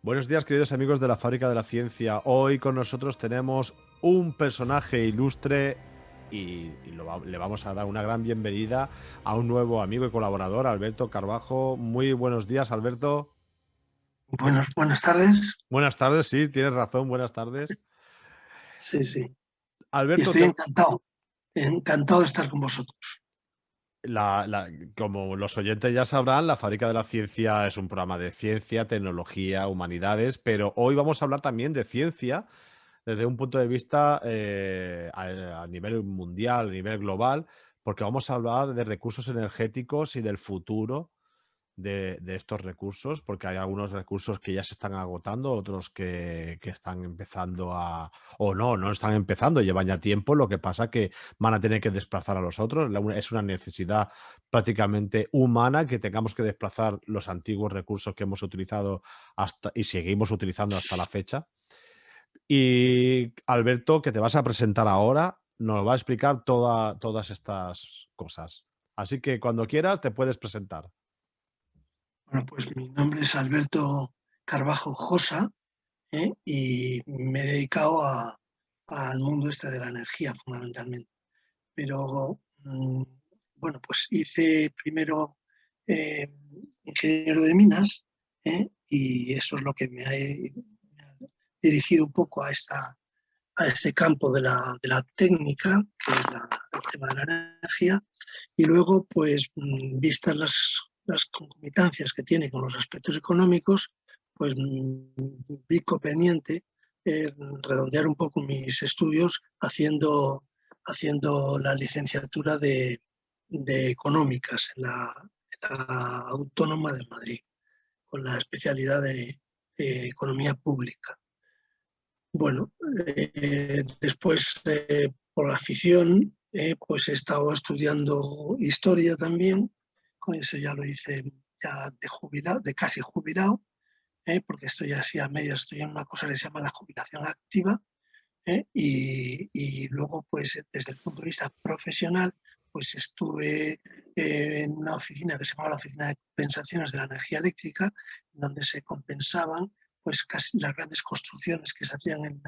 Buenos días, queridos amigos de la Fábrica de la Ciencia. Hoy con nosotros tenemos un personaje ilustre y le vamos a dar una gran bienvenida a un nuevo amigo y colaborador, Alberto Carbajo. Muy buenos días, Alberto. Buenas tardes. Buenas tardes, sí, tienes razón, buenas tardes. Sí, sí. Y Alberto, estoy encantado de estar con vosotros. como los oyentes ya sabrán, la Fábrica de la Ciencia es un programa de ciencia, tecnología, humanidades, pero hoy vamos a hablar también de ciencia desde un punto de vista a nivel mundial, a nivel global, porque vamos a hablar de recursos energéticos y del futuro de estos recursos, porque hay algunos recursos que ya se están agotando, otros que están empezando o no están empezando, llevan ya tiempo, lo que pasa que van a tener que desplazar a los otros. Es una necesidad prácticamente humana que tengamos que desplazar los antiguos recursos que hemos utilizado hasta y seguimos utilizando hasta la fecha. Y Alberto, que te vas a presentar ahora, nos va a explicar todas estas cosas. Así que cuando quieras te puedes presentar. Bueno, pues mi nombre es Alberto Carbajo Josa, y me he dedicado al mundo este de la energía fundamentalmente. Pero bueno, pues hice primero eh, ingeniero de minas, y eso es lo que me ha dirigido un poco a este campo de la técnica, que es el tema de la energía. Y luego, pues, vistas las concomitancias que tiene con los aspectos económicos, pues vi conveniente redondear un poco mis estudios haciendo la licenciatura de económicas en la Autónoma de Madrid, con la especialidad de economía pública. Bueno, después, por afición, pues he estado estudiando historia también. Con eso ya lo hice ya de jubilado, de casi jubilado, porque estoy así a medias, estoy en una cosa que se llama la jubilación activa. Y luego, pues desde el punto de vista profesional, pues estuve en una oficina que se llamaba la Oficina de Compensaciones de la Energía Eléctrica, donde se compensaban pues casi las grandes construcciones que se hacían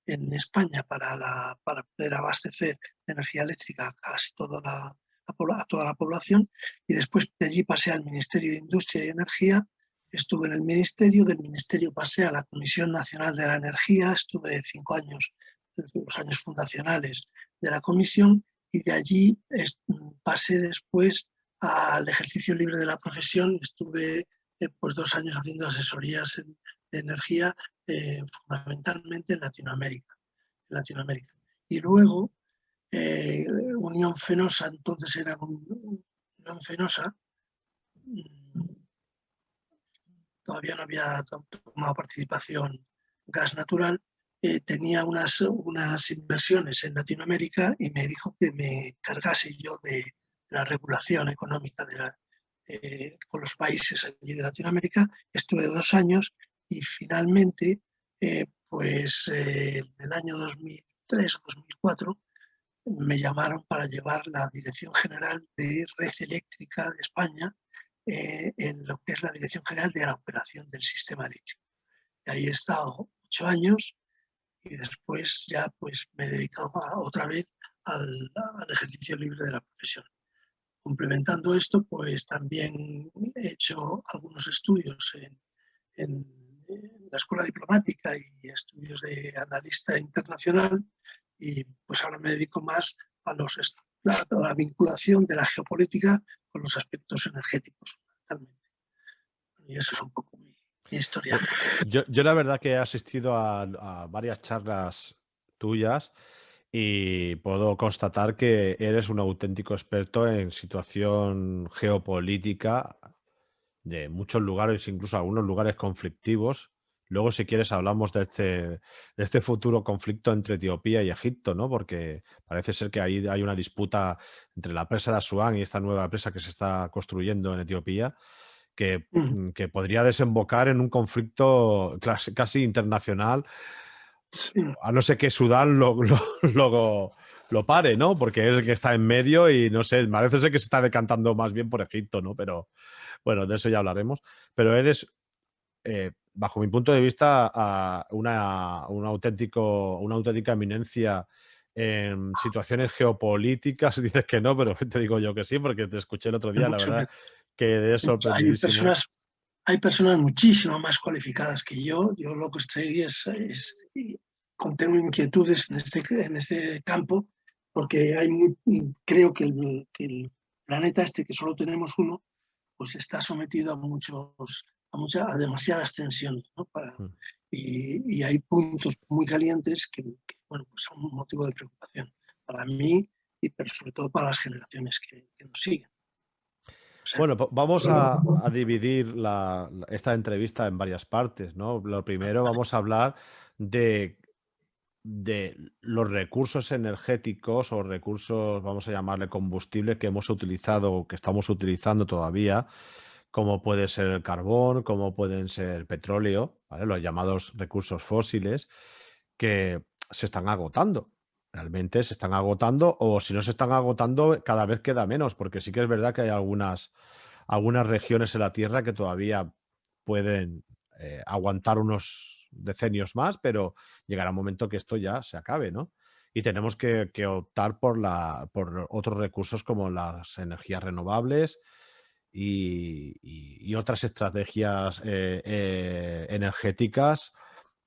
en España para poder abastecer de energía eléctrica a casi a toda la población. Y después de allí pasé al Ministerio de Industria y Energía. Estuve en el ministerio, del ministerio pasé a la Comisión Nacional de la Energía, estuve 5 años, los años fundacionales de la comisión, y de allí pasé después al ejercicio libre de la profesión. Estuve pues 2 años haciendo asesorías de energía, fundamentalmente en Latinoamérica. Y luego Unión Fenosa, entonces era Unión Fenosa, todavía no había tomado participación Gas Natural, tenía unas inversiones en Latinoamérica y me dijo que me cargase yo de la regulación económica con los países allí de Latinoamérica. Estuve 2 años y finalmente, en el año 2003 o 2004, me llamaron para llevar la Dirección General de Red Eléctrica de España, en lo que es la Dirección General de la Operación del Sistema Eléctrico. Y ahí he estado 8 años y después ya pues me he dedicado otra vez al ejercicio libre de la profesión. Complementando esto, pues también he hecho algunos estudios en la escuela diplomática y estudios de analista internacional, y pues ahora me dedico más a la vinculación de la geopolítica con los aspectos energéticos, fundamentalmente. Y eso es un poco mi historia. Pues, yo la verdad que he asistido a varias charlas tuyas y puedo constatar que eres un auténtico experto en situación geopolítica de muchos lugares, incluso algunos lugares conflictivos. Luego, si quieres, hablamos de este futuro conflicto entre Etiopía y Egipto, ¿no? Porque parece ser que ahí hay una disputa entre la presa de Asuán y esta nueva presa que se está construyendo en Etiopía, que podría desembocar en un conflicto casi internacional, Sí. a no ser que Sudán lo pare, ¿no? Porque es el que está en medio y no sé, parece ser que se está decantando más bien por Egipto, ¿no? Pero bueno, de eso ya hablaremos. Pero eres bajo mi punto de vista, una auténtica eminencia en situaciones geopolíticas. Dices que no, pero te digo yo que sí, porque te escuché el otro Es día, la mucho, verdad, quedé hay sorprendidísimo. personas, hay personas muchísimo más cualificadas que yo lo que estoy tengo inquietudes en este campo, porque creo que el planeta este, que solo tenemos uno, pues está sometido a demasiadas tensiones, ¿no? Mm. Y hay puntos muy calientes bueno, pues son un motivo de preocupación para mí pero sobre todo para las generaciones que nos siguen. O sea, Bueno, vamos a dividir esta entrevista en varias partes, ¿no? Lo primero, vamos a hablar de, de los recursos energéticos o recursos, vamos a llamarle combustible, que hemos utilizado o que estamos utilizando todavía, como puede ser el carbón, como pueden ser el petróleo, ¿vale? Los llamados recursos fósiles, que se están agotando. Realmente se están agotando, o si no se están agotando, cada vez queda menos, porque sí que es verdad que hay algunas regiones en la Tierra que todavía pueden aguantar unos decenios más, pero llegará un momento que esto ya se acabe, ¿no? Y tenemos que optar por otros recursos como las energías renovables y otras estrategias energéticas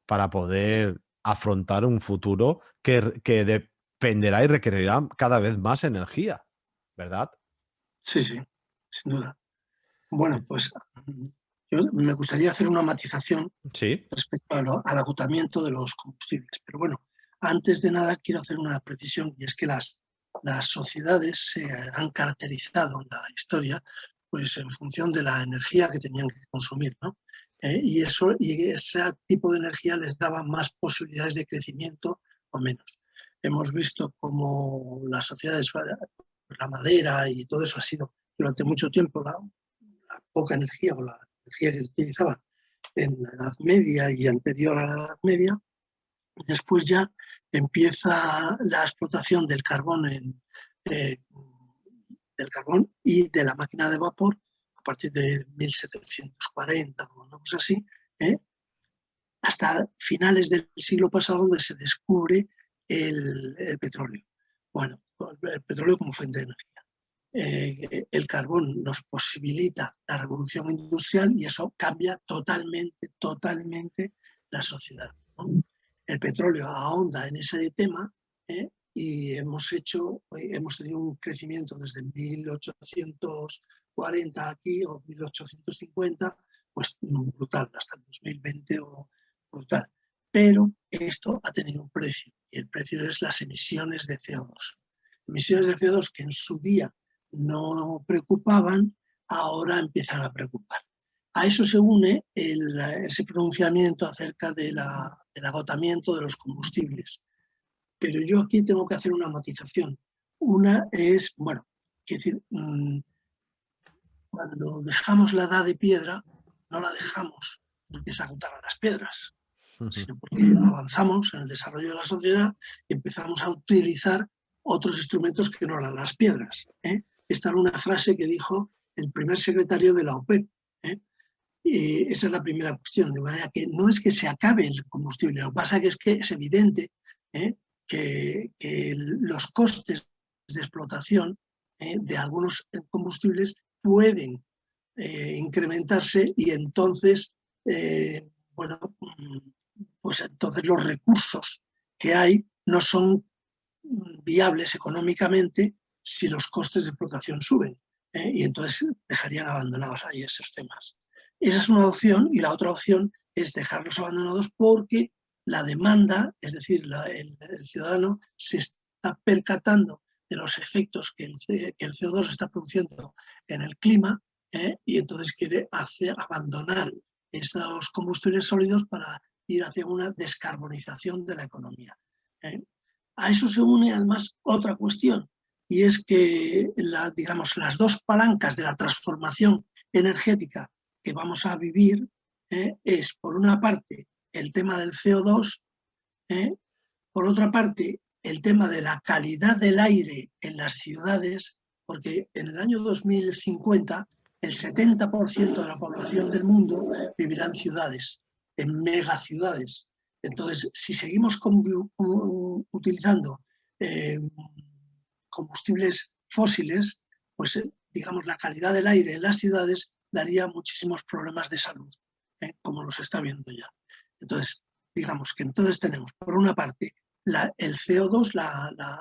para poder afrontar un futuro que dependerá y requerirá cada vez más energía, ¿verdad? sí, sí, sin duda. Bueno, pues yo me gustaría hacer una matización Sí, respecto al agotamiento de los combustibles. Pero bueno, antes de nada quiero hacer una precisión y es que las sociedades se han caracterizado en la historia pues en función de la energía que tenían que consumir, ¿no? Y ese tipo de energía les daba más posibilidades de crecimiento o menos. Hemos visto cómo las sociedades, la madera y todo eso ha sido durante mucho tiempo la poca energía o la energía que se utilizaba en la Edad Media y anterior a la Edad Media. Después ya empieza la explotación eh, del carbón y de la máquina de vapor a partir de 1740 o una cosa así, ¿eh? Hasta finales del siglo pasado donde se descubre el petróleo. Bueno, el petróleo como fuente de energía. El carbón nos posibilita la revolución industrial y eso cambia totalmente la sociedad, ¿no? El petróleo ahonda en ese tema, y hemos tenido un crecimiento desde 1840 aquí o 1850, pues brutal, hasta el 2020 o brutal. Pero esto ha tenido un precio y el precio es las emisiones de CO2. Emisiones de CO2 que en su día no preocupaban, ahora empiezan a preocupar. A eso se une ese pronunciamiento acerca del agotamiento de los combustibles. Pero yo aquí tengo que hacer una matización. Una es, bueno, es decir, cuando dejamos la edad de piedra, no la dejamos porque se agotaron las piedras, sino porque avanzamos en el desarrollo de la sociedad y empezamos a utilizar otros instrumentos que no eran las piedras, ¿eh? Esta era una frase que dijo el primer secretario de la OPEP, ¿eh? Y esa es la primera cuestión, de manera que no es que se acabe el combustible, lo que pasa es que es evidente, ¿eh? que los costes de explotación, de algunos combustibles pueden incrementarse y entonces, bueno, pues entonces los recursos que hay no son viables económicamente si los costes de explotación suben, y entonces dejarían abandonados ahí esos temas. Esa es una opción y la otra opción es dejarlos abandonados porque la demanda, es decir, el ciudadano se está percatando de los efectos que el CO2 está produciendo en el clima, y entonces quiere abandonar esos combustibles sólidos para ir hacia una descarbonización de la economía. A eso se une además otra cuestión, y es que digamos, las dos palancas de la transformación energética que vamos a vivir, es, por una parte, el tema del CO2, por otra parte, el tema de la calidad del aire en las ciudades, porque en el año 2050 el 70% de la población del mundo vivirá en ciudades. en megaciudades. Entonces, si seguimos utilizando combustibles fósiles, pues digamos la calidad del aire en las ciudades daría muchísimos problemas de salud, como los está viendo ya. Entonces, digamos que entonces tenemos, por una parte, el CO2,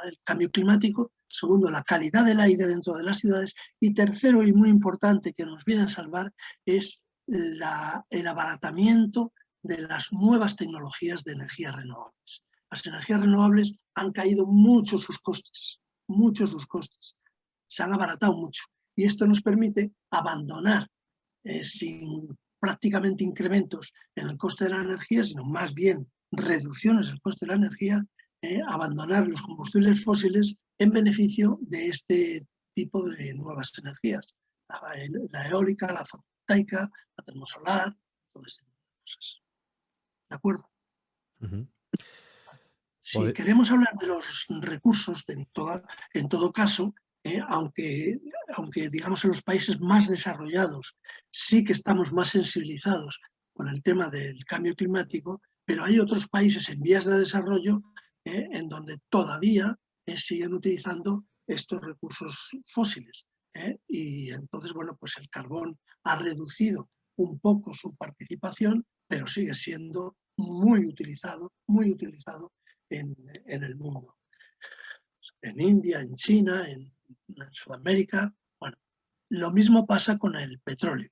el cambio climático; segundo, la calidad del aire dentro de las ciudades; y tercero, y muy importante, que nos viene a salvar, es el abaratamiento de las nuevas tecnologías de energías renovables. Las energías renovables han caído mucho sus costes, se han abaratado mucho, y esto nos permite abandonar sin prácticamente incrementos en el coste de la energía, sino más bien reducciones del coste de la energía, abandonar los combustibles fósiles en beneficio de este tipo de nuevas energías. La eólica, la fotovoltaica, la termosolar, todas estas cosas. ¿De acuerdo? Ujú. Si queremos hablar de los recursos, en todo caso, aunque digamos en los países más desarrollados sí que estamos más sensibilizados con el tema del cambio climático, pero hay otros países en vías de desarrollo en donde todavía siguen utilizando estos recursos fósiles. Y entonces, bueno, pues el carbón ha reducido un poco su participación, pero sigue siendo muy utilizado en el mundo. En India, en China, en Sudamérica. Bueno, lo mismo pasa con el petróleo.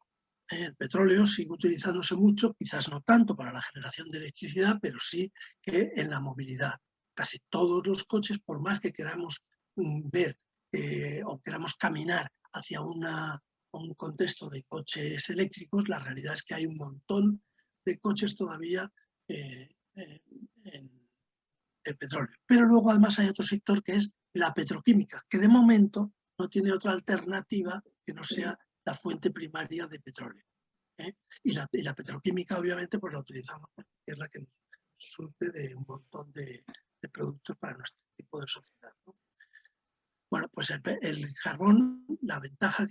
El petróleo sigue utilizándose mucho, quizás no tanto para la generación de electricidad, pero sí que en la movilidad. Casi todos los coches, por más que queramos ver o queramos caminar hacia un contexto de coches eléctricos, la realidad es que hay un montón de coches todavía en el petróleo. Pero luego además hay otro sector que es la petroquímica, que de momento no tiene otra alternativa que no sea la fuente primaria de petróleo. Y la petroquímica, obviamente, pues la utilizamos porque es la que nos surte de un montón de productos para nuestro tipo de sociedad, ¿no? Bueno, pues el carbón, la ventaja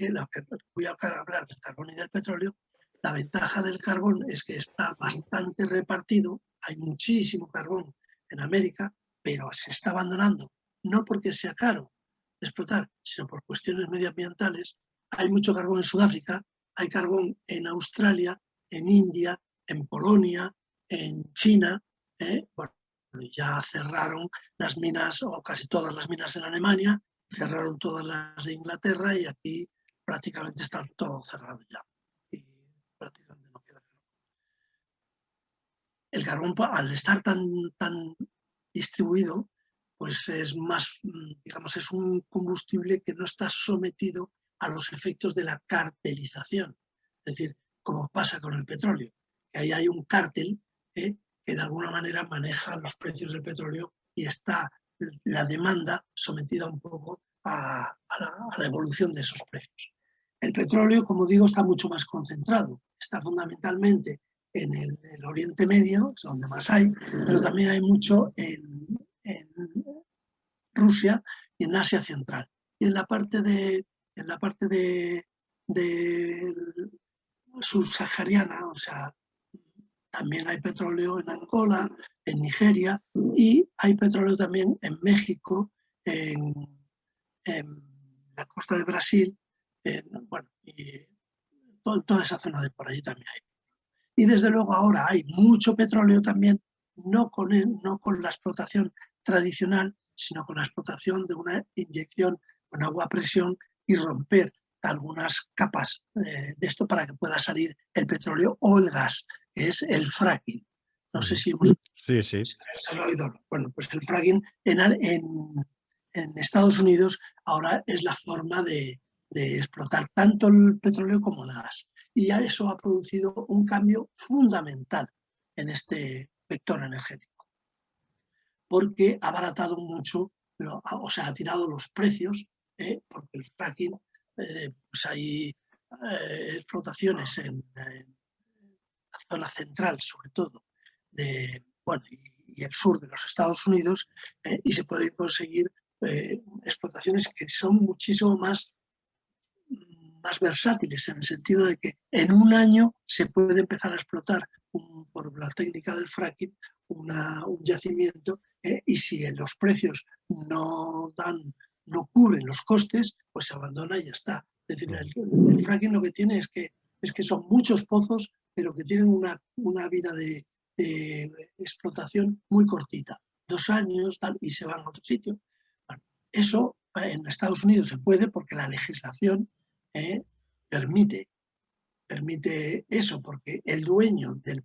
voy a hablar del carbón y del petróleo. La ventaja del carbón es que está bastante repartido, hay muchísimo carbón en América, pero se está abandonando, no porque sea caro de explotar, sino por cuestiones medioambientales. Hay mucho carbón en Sudáfrica, hay carbón en Australia, en India, en Polonia, en China. Bueno, ya cerraron las minas, o casi todas las minas en Alemania, cerraron todas las de Inglaterra, y aquí prácticamente está todo cerrado ya. Y prácticamente no queda carbón. El carbón, al estar tan distribuido, pues es más, digamos, es un combustible que no está sometido a los efectos de la cartelización. Es decir, como pasa con el petróleo, que ahí hay un cártel que de alguna manera maneja los precios del petróleo, y está la demanda sometida un poco a la evolución de esos precios. El petróleo, como digo, está mucho más concentrado, está fundamentalmente en el Oriente Medio, es donde más hay, pero también hay mucho en Rusia y en Asia Central. Y en la parte de subsahariana, o sea, también hay petróleo en Angola, en Nigeria, y hay petróleo también en México, en la costa de Brasil, bueno, y toda esa zona de por allí también hay. Y desde luego ahora hay mucho petróleo también, no con la explotación tradicional, sino con la explotación de una inyección con agua a presión y romper algunas capas de esto para que pueda salir el petróleo o el gas, que es el fracking. No sé si hemos oído. Bueno, pues el fracking en Estados Unidos ahora es la forma de explotar tanto el petróleo como el gas. Y ya eso ha producido un cambio fundamental en este vector energético, porque ha abaratado mucho, o sea, ha tirado los precios, porque el fracking, pues hay explotaciones en la zona central, sobre todo, bueno, y el sur de los Estados Unidos, y se pueden conseguir explotaciones que son muchísimo más versátiles, en el sentido de que en un año se puede empezar a explotar por la técnica del fracking un yacimiento, y si los precios no cubren los costes, pues se abandona y ya está. Es decir, el fracking lo que tiene es que son muchos pozos, pero que tienen una vida de explotación muy cortita, 2 años, tal, y se van a otro sitio. Bueno, eso en Estados Unidos se puede porque la legislación permite eso, porque el dueño del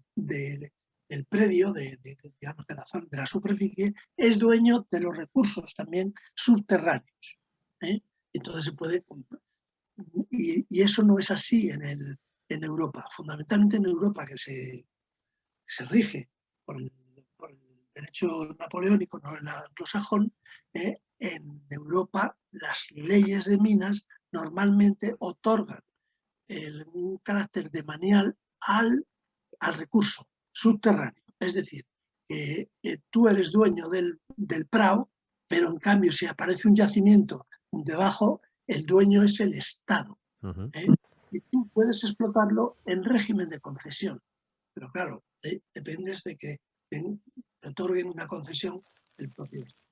predio, digamos, de la superficie, es dueño de los recursos también subterráneos. Entonces se puede... Y eso no es así en Europa. Fundamentalmente en Europa, que se rige por el derecho napoleónico, no el anglosajón, en Europa las leyes de minas normalmente otorgan un carácter demanial al recurso subterráneo. Es decir, tú eres dueño del prado, pero en cambio si aparece un yacimiento debajo, el dueño es el Estado. Y tú puedes explotarlo en régimen de concesión. Pero claro, dependes de que te otorguen una concesión el propio Estado.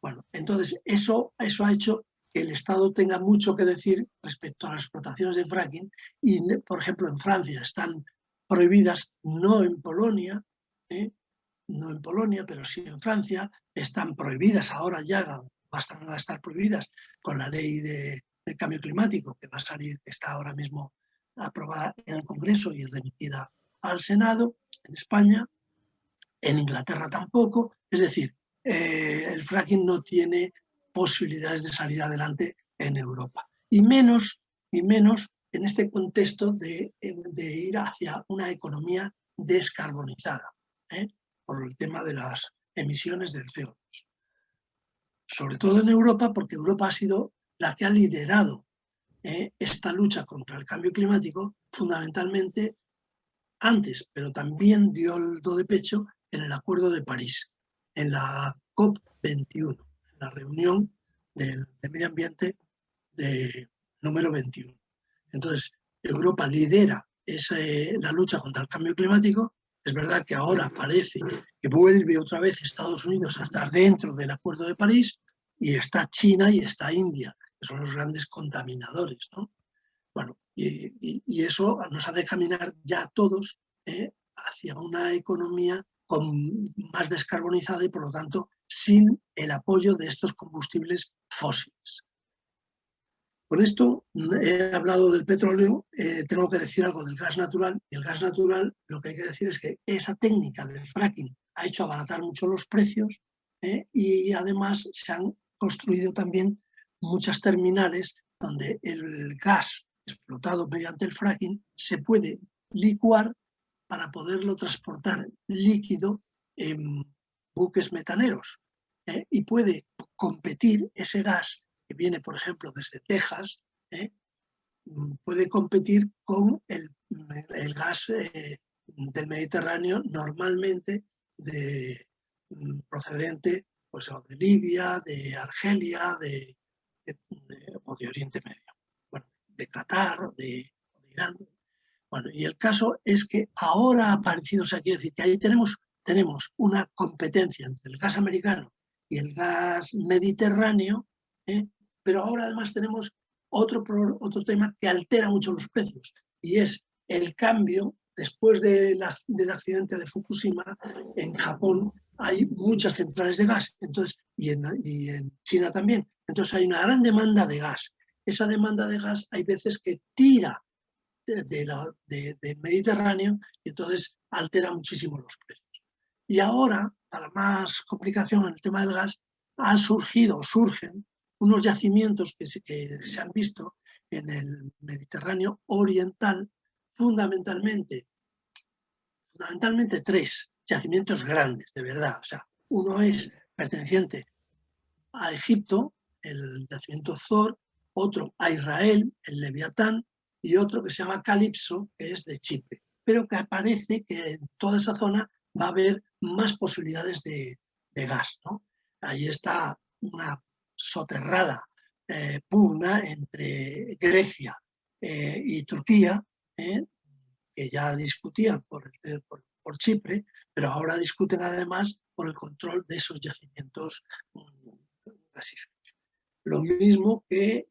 Bueno, entonces eso ha hecho que el Estado tenga mucho que decir respecto a las explotaciones de fracking y, por ejemplo, en Francia están prohibidas, no en Polonia, pero sí en Francia, están prohibidas ahora ya, van a estar prohibidas con la ley de cambio climático que va a salir, que está ahora mismo aprobada en el Congreso y remitida al Senado, en España, en Inglaterra tampoco, es decir, el fracking no tiene posibilidades de salir adelante en Europa. Y menos en este contexto de ir hacia una economía descarbonizada, por el tema de las emisiones del CO2. Sobre todo en Europa, porque Europa ha sido la que ha liderado esta lucha contra el cambio climático, fundamentalmente antes, pero también dio el do de pecho en el Acuerdo de París, en la COP21, en la reunión de medio ambiente número 21. Entonces, Europa lidera la lucha contra el cambio climático. Es verdad que ahora parece que vuelve otra vez Estados Unidos a estar dentro del Acuerdo de París, y está China y está India, que son los grandes contaminadores, ¿no? Bueno, y eso nos hace caminar ya a todos hacia una economía más descarbonizada y, por lo tanto, sin el apoyo de estos combustibles fósiles. Con esto he hablado del petróleo, tengo que decir algo del gas natural. Y el gas natural, lo que hay que decir es que esa técnica del fracking ha hecho abaratar mucho los precios, y además se han construido también muchas terminales donde el gas explotado mediante el fracking se puede licuar para poderlo transportar líquido en buques metaneros, y puede competir ese gas que viene, por ejemplo, desde Texas, puede competir con el gas del Mediterráneo, normalmente procedente pues, de Libia, de Argelia, o de Oriente Medio, bueno, de Qatar, de Irán. Bueno, y el caso es que ahora ha aparecido, o sea, quiere decir que ahí tenemos una competencia entre el gas americano y el gas mediterráneo, pero ahora además tenemos otro tema que altera mucho los precios, y es el cambio. Después del accidente de Fukushima, en Japón hay muchas centrales de gas, entonces, y en China también. Entonces hay una gran demanda de gas. Esa demanda de gas hay veces que tira del Mediterráneo, y entonces altera muchísimo los precios. Y ahora, para más complicación en el tema del gas, surgen unos yacimientos que se han visto en el Mediterráneo oriental, fundamentalmente 3 yacimientos grandes, de verdad. O sea, uno es perteneciente a Egipto, el yacimiento Zohr, otro a Israel, el Leviatán, y otro que se llama Calipso, que es de Chipre. Pero que parece que en toda esa zona va a haber más posibilidades de gas, ¿no? Ahí está una soterrada pugna entre Grecia y Turquía, que ya discutían por por Chipre, pero ahora discuten además por el control de esos yacimientos gasíferos. Lo mismo que,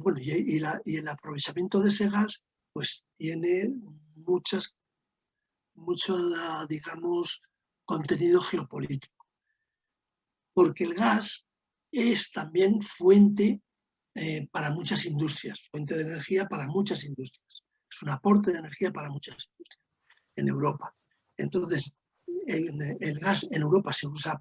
bueno, y el aprovechamiento de ese gas pues tiene mucho, digamos, contenido geopolítico, porque el gas es también fuente para muchas industrias, fuente de energía para muchas industrias. Es un aporte de energía para muchas industrias en Europa. Entonces, el gas en Europa se usa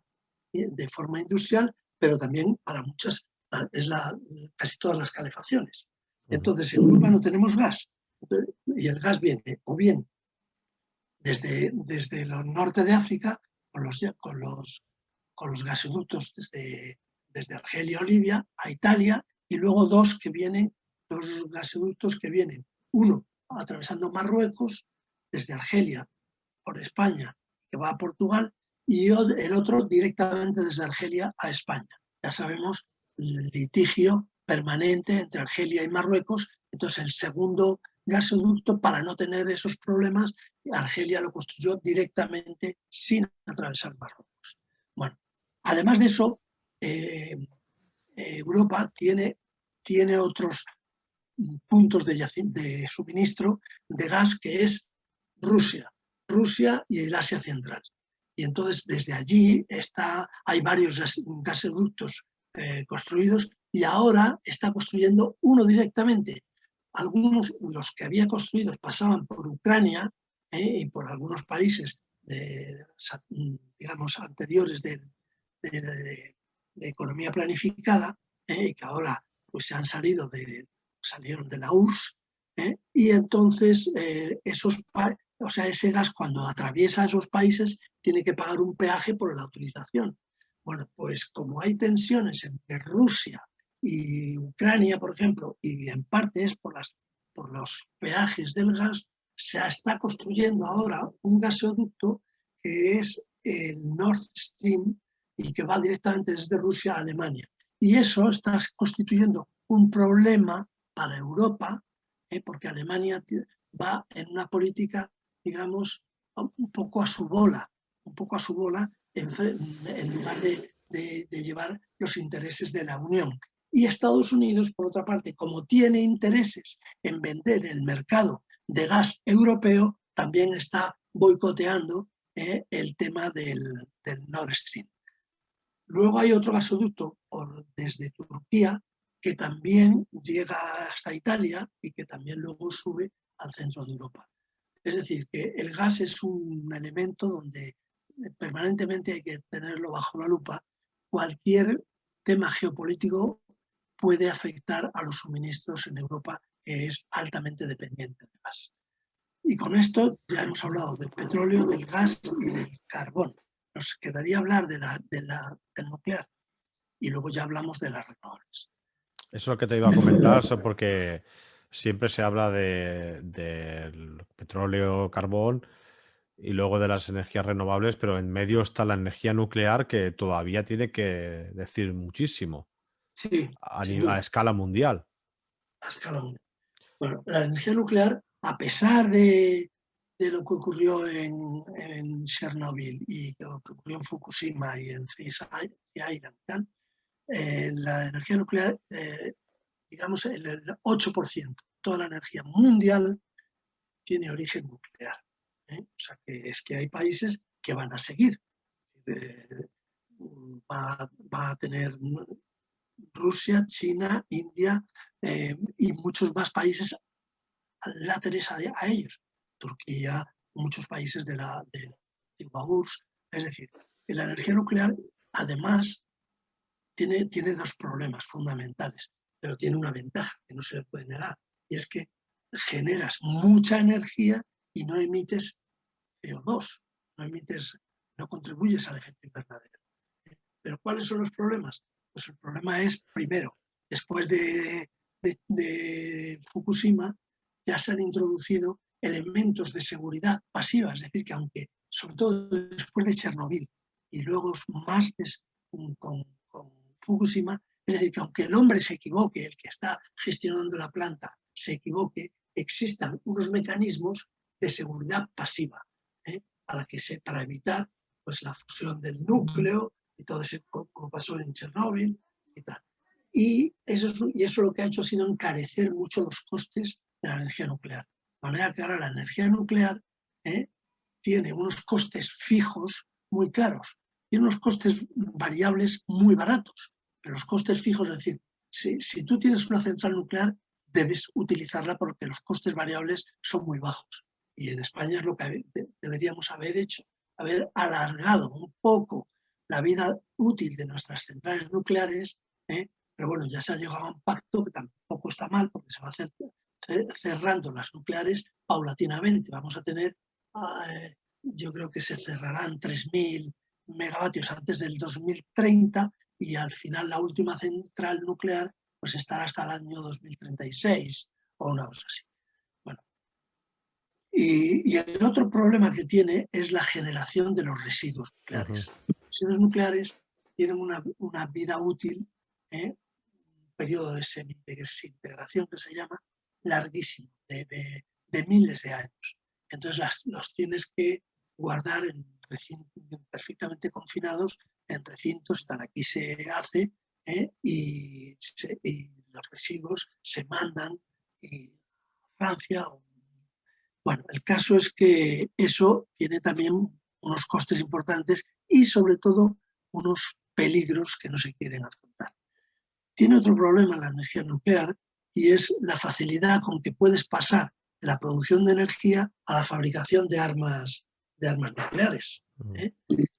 de forma industrial, pero también para muchas, casi todas las calefacciones. Entonces, en Europa no tenemos gas, y el gas viene o bien desde el norte de África, con los gasoductos desde Argelia o Libia a Italia, y luego dos gasoductos que vienen, uno atravesando Marruecos, desde Argelia por España, que va a Portugal, y el otro directamente desde Argelia a España. Ya sabemos el litigio permanente entre Argelia y Marruecos, entonces el segundo gasoducto, para no tener esos problemas, Argelia lo construyó directamente sin atravesar Marruecos. Bueno, además de eso, Europa tiene otros puntos de suministro de gas, que es Rusia y el Asia Central. Y entonces desde allí hay varios gasoductos construidos, y ahora está construyendo uno directamente. Algunos, los que había construidos, pasaban por Ucrania y por algunos países digamos, anteriores de economía planificada, que ahora pues salieron de la URSS, y entonces ese gas, cuando atraviesa esos países, tiene que pagar un peaje por la utilización. Bueno, pues como hay tensiones entre Rusia y Ucrania, por ejemplo, y en parte es por los peajes del gas, se está construyendo ahora un gasoducto que es el Nord Stream, y que va directamente desde Rusia a Alemania. Y eso está constituyendo un problema para Europa, porque Alemania va en una política, digamos, un poco a su bola, en lugar de llevar los intereses de la Unión. Y Estados Unidos, por otra parte, como tiene intereses en vender el mercado de gas europeo, también está boicoteando el tema del Nord Stream. Luego hay otro gasoducto desde Turquía, que también llega hasta Italia y que también luego sube al centro de Europa. Es decir, que el gas es un elemento donde permanentemente hay que tenerlo bajo la lupa. Cualquier tema geopolítico puede afectar a los suministros en Europa, que es altamente dependiente del gas. Y con esto ya hemos hablado del petróleo, del gas y del carbón. Nos quedaría hablar del nuclear, y luego ya hablamos de las renovables. Eso es lo que te iba a comentar, porque siempre se habla del petróleo, carbón y luego de las energías renovables, pero en medio está la energía nuclear, que todavía tiene que decir muchísimo Sí, sin a duda, escala mundial. a escala mundial. Bueno, la energía nuclear, a pesar de lo que ocurrió en Chernobyl y lo que ocurrió en Fukushima y en Three Island, la energía nuclear, digamos, el 8%, toda la energía mundial tiene origen nuclear. O sea, que es que hay países que van a seguir. Va a tener Rusia, China, India y muchos más países láteres a ellos. Turquía, muchos países de la URSS. Es decir, la energía nuclear, además, tiene dos problemas fundamentales, pero tiene una ventaja que no se le puede negar, y es que generas mucha energía y no emites CO2, no contribuyes al efecto invernadero. Pero ¿cuáles son los problemas? Pues el problema es, primero, después de Fukushima, ya se han introducido elementos de seguridad pasiva, es decir, que aunque, sobre todo después de Chernobyl y luego más con Fukushima, es decir, que aunque el hombre se equivoque, el que está gestionando la planta se equivoque, existan unos mecanismos de seguridad pasiva. para evitar pues, la fusión del núcleo y todo eso, como pasó en Chernóbil y tal. Y eso lo que ha hecho ha sido encarecer mucho los costes de la energía nuclear. De manera que ahora la energía nuclear tiene unos costes fijos muy caros y unos costes variables muy baratos. Pero los costes fijos, es decir, si tú tienes una central nuclear, debes utilizarla porque los costes variables son muy bajos. Y en España es lo que deberíamos haber hecho, haber alargado un poco la vida útil de nuestras centrales nucleares, pero bueno, ya se ha llegado a un pacto que tampoco está mal porque se va a hacer cerrando las nucleares paulatinamente. Vamos a tener, yo creo que se cerrarán 3.000 megavatios antes del 2030 y al final la última central nuclear pues estará hasta el año 2036 o una cosa así. Bueno, y el otro problema que tiene es la generación de los residuos nucleares. Los residuos nucleares tienen una vida útil, un periodo de desintegración que se llama, larguísimo, de miles de años. Entonces los tienes que guardar en recintos perfectamente confinados, en recintos, tal aquí se hace, y los residuos se mandan a Francia. Bueno, el caso es que eso tiene también unos costes importantes y sobre todo unos peligros que no se quieren afrontar. Tiene otro problema la energía nuclear y es la facilidad con que puedes pasar de la producción de energía a la fabricación de armas nucleares.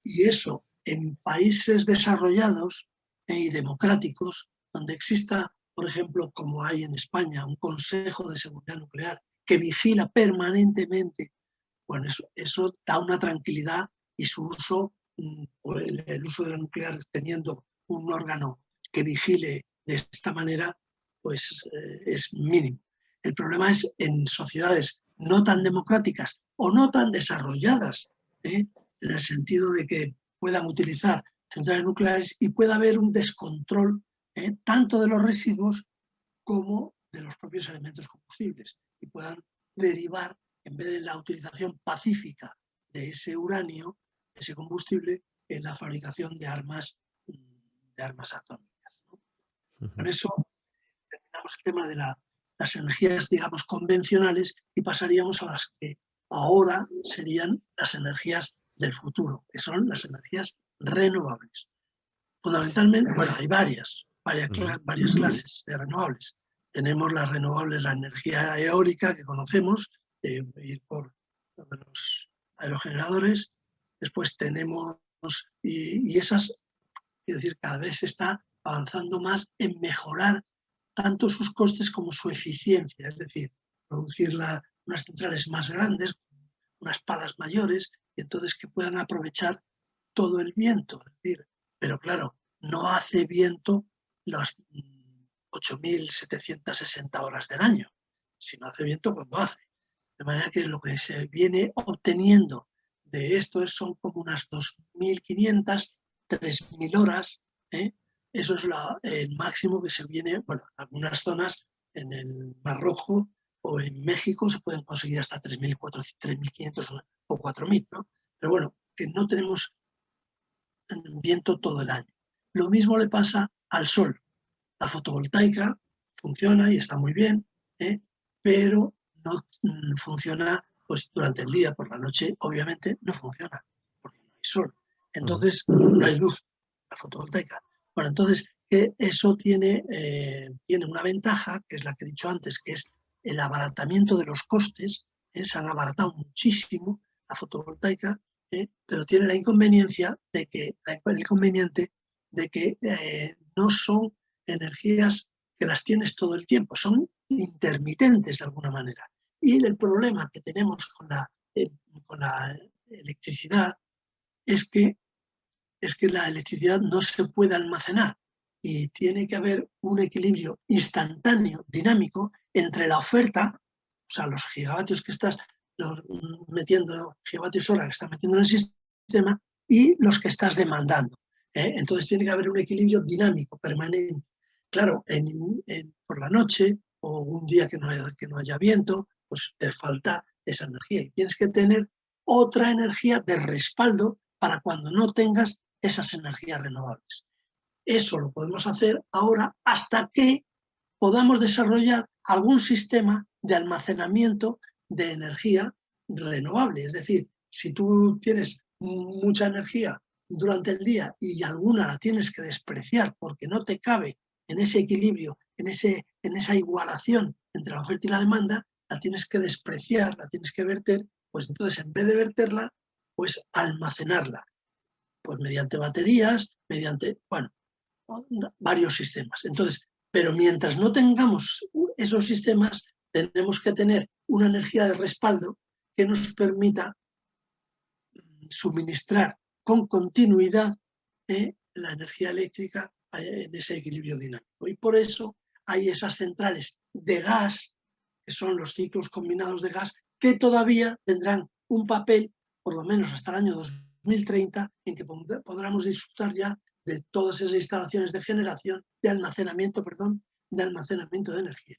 Y eso en países desarrollados y democráticos, donde exista, por ejemplo, como hay en España, un Consejo de Seguridad Nuclear que vigila permanentemente, bueno, eso da una tranquilidad y su uso, el uso de la nuclear teniendo un órgano que vigile de esta manera, pues es mínimo. El problema es en sociedades no tan democráticas o no tan desarrolladas, en el sentido de que puedan utilizar centrales nucleares y pueda haber un descontrol tanto de los residuos como de los propios elementos combustibles y puedan derivar, en vez de la utilización pacífica de ese uranio, ese combustible, en la fabricación de armas atómicas, ¿no? Por eso terminamos el tema de las energías, digamos, convencionales y pasaríamos a las que ahora serían las energías del futuro, que son las energías renovables. Fundamentalmente, bueno, hay varias clases de renovables. Tenemos las renovables, la energía eólica que conocemos, ir por los aerogeneradores. Después tenemos, y esas, quiero decir, cada vez se está avanzando más en mejorar tanto sus costes como su eficiencia, es decir, producir unas centrales más grandes, unas palas mayores, y entonces que puedan aprovechar todo el viento. Es decir, pero claro, no hace viento las 8.760 horas del año, sino hace viento cuando hace. De manera que lo que se viene obteniendo de esto son como unas 2.500, 3.000 horas. Eso es el máximo que se viene, bueno, en algunas zonas, en el Mar Rojo o en México se pueden conseguir hasta 3.500 o 4.000, ¿no? Pero bueno, que no tenemos viento todo el año. Lo mismo le pasa al sol. La fotovoltaica funciona y está muy bien, pero no funciona pues, durante el día. Por la noche, obviamente, no funciona, porque no hay sol. Entonces, no hay luz, la fotovoltaica. Bueno, entonces, eso tiene una ventaja, que es la que he dicho antes, que es el abaratamiento de los costes. Se han abaratado muchísimo la fotovoltaica, pero tiene el inconveniente de que no son energías que las tienes todo el tiempo, son intermitentes de alguna manera. Y el problema que tenemos con la electricidad es que la electricidad no se puede almacenar y tiene que haber un equilibrio instantáneo, dinámico, entre la oferta, o sea, los gigavatios que estás metiendo, gigavatios hora que estás metiendo en el sistema, y los que estás demandando. Entonces tiene que haber un equilibrio dinámico, permanente. Claro, por la noche o un día que no haya viento, pues te falta esa energía y tienes que tener otra energía de respaldo para cuando no tengas esas energías renovables. Eso lo podemos hacer ahora hasta que podamos desarrollar algún sistema de almacenamiento de energía renovable. Es decir, si tú tienes mucha energía durante el día y alguna la tienes que despreciar porque no te cabe en ese equilibrio, en esa igualación entre la oferta y la demanda, la tienes que despreciar, la tienes que verter, pues entonces en vez de verterla, pues almacenarla, pues mediante baterías, mediante, bueno, varios sistemas. Entonces, pero mientras no tengamos esos sistemas, tenemos que tener una energía de respaldo que nos permita suministrar con continuidad la energía eléctrica en ese equilibrio dinámico. Y por eso hay esas centrales de gas, que son los ciclos combinados de gas, que todavía tendrán un papel, por lo menos hasta el año 2030, en que podremos disfrutar ya de todas esas instalaciones de generación, de almacenamiento de energía.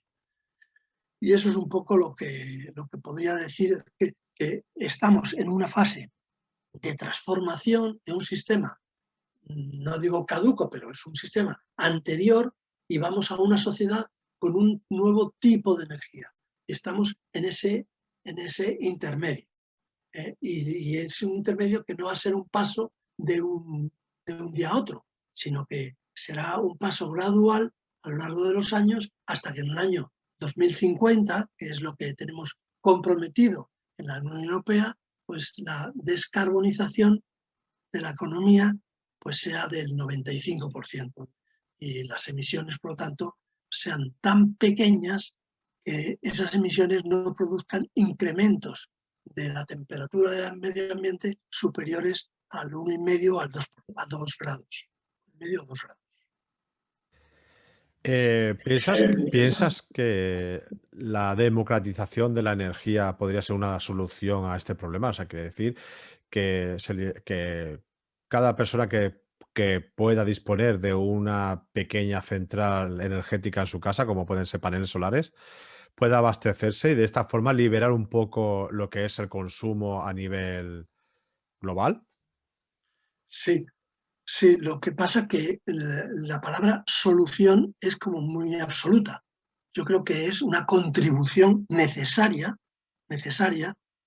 Y eso es un poco lo que podría decir, que estamos en una fase de transformación de un sistema, no digo caduco, pero es un sistema anterior, y vamos a una sociedad con un nuevo tipo de energía. Estamos en ese intermedio. Y es un intermedio que no va a ser un paso de un día a otro, sino que será un paso gradual a lo largo de los años hasta que en el año 2050, que es lo que tenemos comprometido en la Unión Europea, pues la descarbonización de la economía pues sea del 95% y las emisiones, por lo tanto, sean tan pequeñas que esas emisiones no produzcan incrementos de la temperatura del medio ambiente superiores al 1,5 o a 2 grados. Medio o 2 grados. ¿Piensas que la democratización de la energía podría ser una solución a este problema? O sea, quiere decir que cada persona que pueda disponer de una pequeña central energética en su casa, como pueden ser paneles solares, pueda abastecerse y de esta forma liberar un poco lo que es el consumo a nivel global. Sí, sí, lo que pasa es que la palabra solución es como muy absoluta. Yo creo que es una contribución necesaria,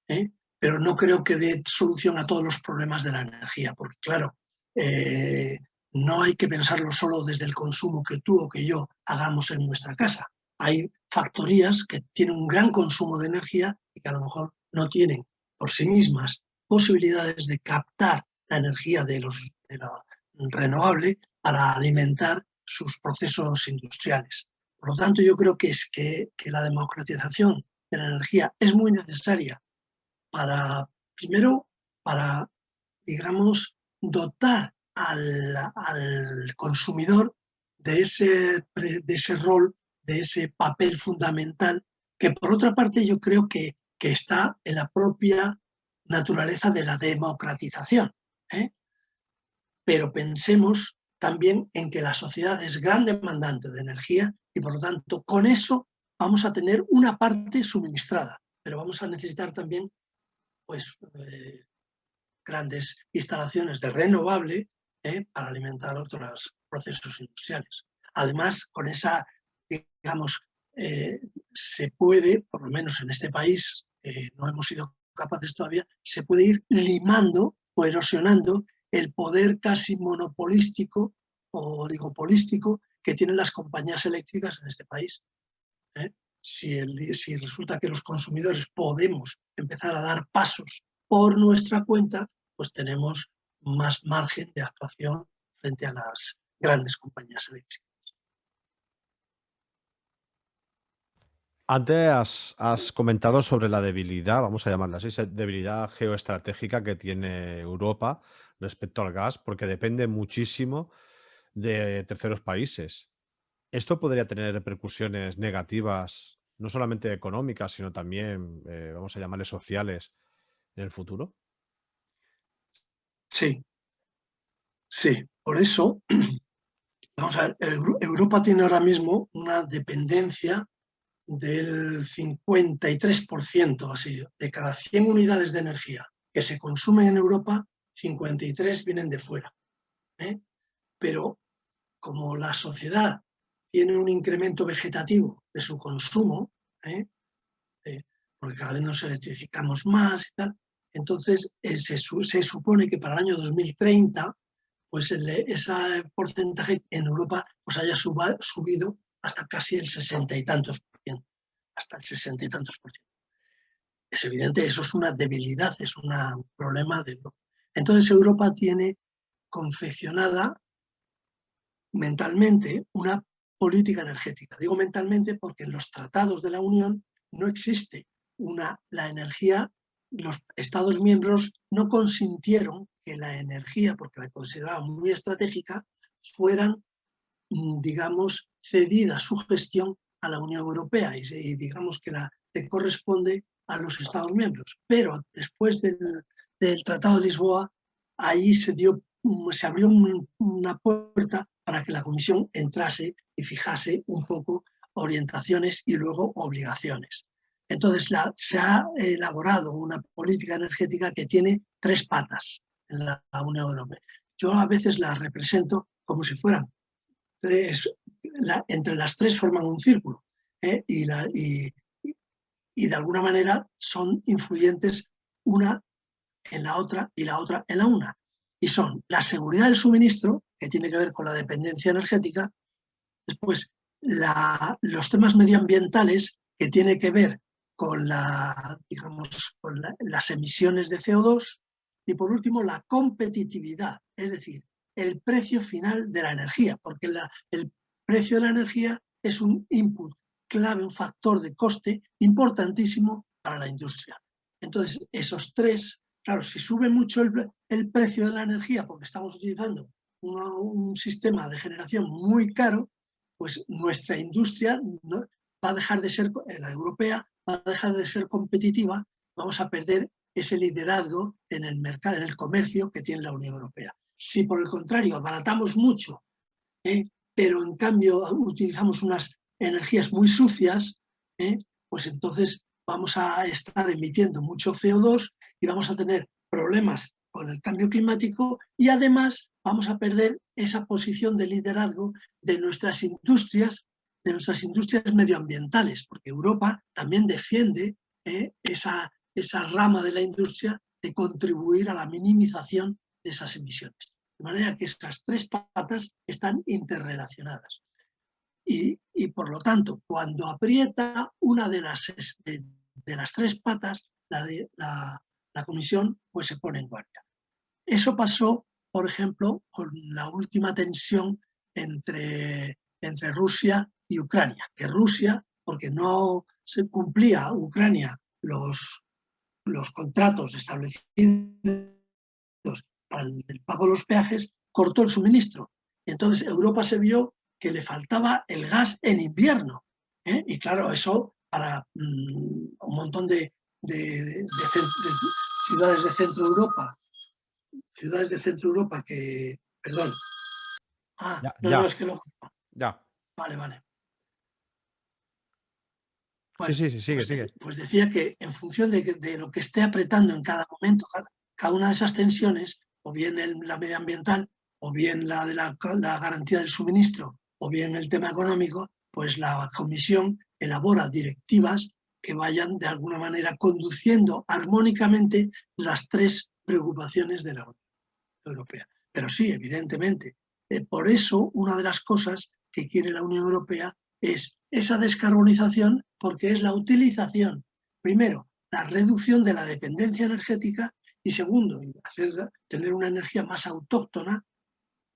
¿eh? Pero no creo que dé solución a todos los problemas de la energía, porque claro, no hay que pensarlo solo desde el consumo que tú o que yo hagamos en nuestra casa. Hay factorías que tienen un gran consumo de energía y que a lo mejor no tienen por sí mismas posibilidades de captar la energía de la renovable para alimentar sus procesos industriales. Por lo tanto, yo creo que la democratización de la energía es muy necesaria primero, para, digamos, dotar al consumidor de ese rol, de ese papel fundamental, que por otra parte yo creo que está en la propia naturaleza de la democratización. Pero pensemos también en que la sociedad es gran demandante de energía y por lo tanto con eso vamos a tener una parte suministrada, pero vamos a necesitar también pues, grandes instalaciones de renovable para alimentar otros procesos industriales. Además, con esa, digamos, se puede, por lo menos en este país, no hemos sido capaces todavía, se puede ir limando o erosionando el poder casi monopolístico o oligopolístico que tienen las compañías eléctricas en este país. Si resulta que los consumidores podemos empezar a dar pasos por nuestra cuenta, pues tenemos más margen de actuación frente a las grandes compañías eléctricas. Antes has comentado sobre la debilidad, vamos a llamarla así, esa debilidad geoestratégica que tiene Europa respecto al gas, porque depende muchísimo de terceros países. Esto podría tener repercusiones negativas, no solamente económicas, sino también, vamos a llamarle sociales, en el futuro. Sí, sí. Por eso, vamos a ver, Europa tiene ahora mismo una dependencia del 53%, así, de cada 100 unidades de energía que se consumen en Europa, 53 vienen de fuera. Pero como la sociedad tiene un incremento vegetativo de su consumo, porque cada vez nos electrificamos más y tal, entonces se supone que para el año 2030 pues ese porcentaje en Europa pues haya subido hasta casi el 60 y tantos por ciento, hasta el 60 y tantos por ciento. Es evidente, eso es una debilidad, es un problema de Europa. Entonces Europa tiene confeccionada mentalmente una política energética. Digo mentalmente porque en los tratados de la Unión no existe la energía, los Estados miembros no consintieron que la energía, porque la consideraban muy estratégica, fueran, digamos, cedida su gestión a la Unión Europea y digamos que le corresponde a los Estados miembros. Pero después del Tratado de Lisboa, ahí se abrió una puerta para que la Comisión entrase y fijase un poco orientaciones y luego obligaciones. Entonces se ha elaborado una política energética que tiene 3 patas en la Unión Europea. Yo a veces la represento como si fueran entre las 3 forman un círculo, y de alguna manera son influyentes una en la otra y la otra en la una. Y son la seguridad del suministro, que tiene que ver con la dependencia energética, después los temas medioambientales, que tiene que ver con, con las emisiones de CO2, y por último la competitividad, es decir, el precio final de la energía, porque el precio de la energía es un input clave, un factor de coste importantísimo para la industria. Entonces, esos 3, claro, si sube mucho el precio de la energía porque estamos utilizando un sistema de generación muy caro, pues nuestra industria va a dejar de ser, la europea, va a dejar de ser competitiva, vamos a perder ese liderazgo en el mercado, en el comercio que tiene la Unión Europea. Si por el contrario abaratamos mucho, pero en cambio utilizamos unas energías muy sucias, pues entonces vamos a estar emitiendo mucho CO2 y vamos a tener problemas con el cambio climático y además vamos a perder esa posición de liderazgo de nuestras industrias medioambientales, porque Europa también defiende esa rama de la industria de contribuir a la minimización de esas emisiones. De manera que esas 3 patas están interrelacionadas. Y por lo tanto, cuando aprieta una de las 3 patas, la Comisión pues se pone en guardia. Eso pasó, por ejemplo, con la última tensión entre Rusia y Ucrania, que Rusia, porque no se cumplía Ucrania los contratos establecidos para el pago de los peajes, cortó el suministro. Entonces Europa se vio que le faltaba el gas en invierno. Y claro, eso para un montón de ciudades de Centro Europa que, perdón. No, es que lo... Ya. Vale. Bueno, sí, pues, sigue. Pues decía que en función de lo que esté apretando en cada momento, cada una de esas tensiones, o bien la medioambiental, o bien la de la garantía del suministro, o bien el tema económico, pues la Comisión elabora directivas que vayan de alguna manera conduciendo armónicamente las 3 preocupaciones de la Unión Europea. Pero sí, evidentemente, por eso una de las cosas que quiere la Unión Europea es esa descarbonización, porque es la utilización, primero, la reducción de la dependencia energética y segundo, tener una energía más autóctona,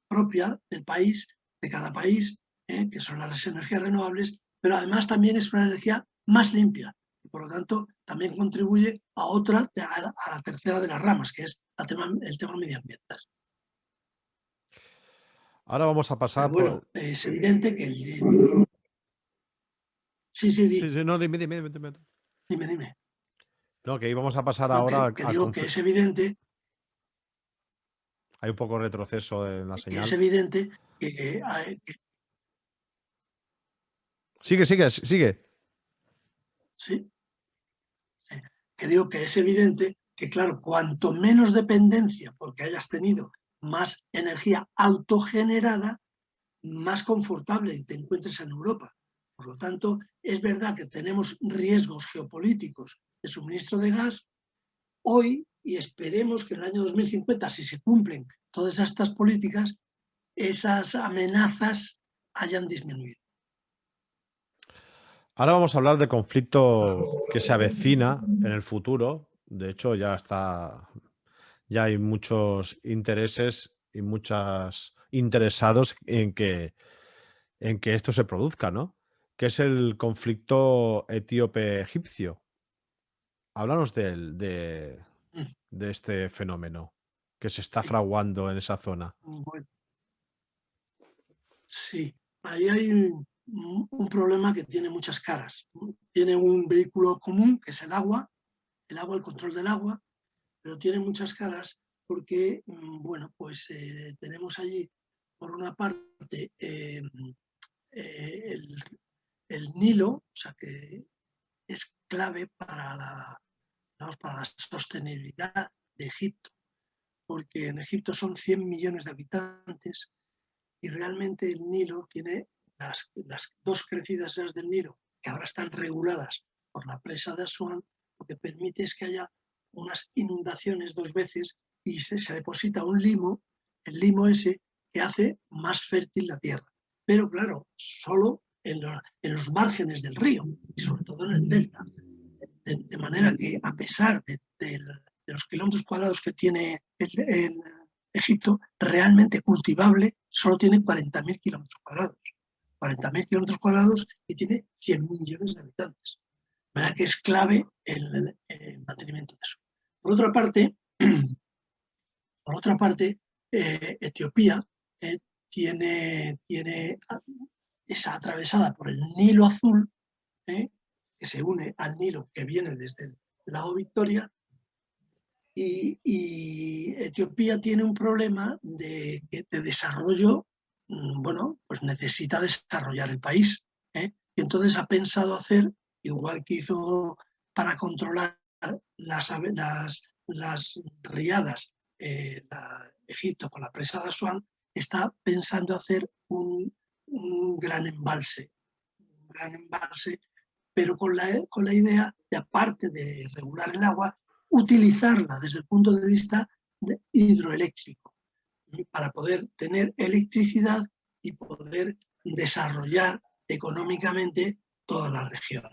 propia del país, de cada país, que son las energías renovables, pero además también es una energía más limpia y por lo tanto también contribuye a la tercera de las ramas, que es el tema medioambiental. Ahora vamos a pasar bueno, es evidente que... Sí, no, dime. Dime. No, que íbamos a pasar ahora que digo que es evidente... Hay un poco de retroceso en la señal. Es evidente que... Sigue. Sí. Que digo que es evidente que claro, cuanto menos dependencia, porque hayas tenido más energía autogenerada, más confortable te encuentres en Europa. Por lo tanto, es verdad que tenemos riesgos geopolíticos de suministro de gas hoy y esperemos que en el año 2050, si se cumplen todas estas políticas, esas amenazas hayan disminuido. Ahora vamos a hablar del conflicto que se avecina en el futuro. De hecho, ya hay muchos intereses y muchos interesados en que esto se produzca, ¿no? Que es el conflicto etíope-egipcio. Háblanos de este fenómeno que se está fraguando en esa zona. Bueno, sí, ahí hay un problema que tiene muchas caras. Tiene un vehículo común, que es el agua, el control del agua, pero tiene muchas caras porque, bueno, pues tenemos allí, por una parte, el, el Nilo, o sea, que es clave para digamos, para la sostenibilidad de Egipto, porque en Egipto son 100 millones de habitantes y realmente el Nilo tiene las dos crecidas del Nilo, que ahora están reguladas por la presa de Asuán, lo que permite es que haya unas inundaciones dos veces y se deposita un limo, el limo ese, que hace más fértil la tierra. Pero claro, solo en los márgenes del río y sobre todo en el delta. De manera que a pesar de los kilómetros cuadrados que tiene el Egipto, realmente cultivable solo tiene 40.000 kilómetros cuadrados. 40.000 kilómetros cuadrados y tiene 100 millones de habitantes. De manera que es clave el mantenimiento de eso. Por otra parte, Etiopía es atravesada por el Nilo Azul, que se une al Nilo que viene desde el lago Victoria, y Etiopía tiene un problema de desarrollo, bueno, pues necesita desarrollar el país. Y entonces ha pensado hacer, igual que hizo para controlar las riadas, Egipto con la presa de Asuán, está pensando hacer un gran embalse, pero con la idea de, aparte de regular el agua, utilizarla desde el punto de vista hidroeléctrico para poder tener electricidad y poder desarrollar económicamente toda la región.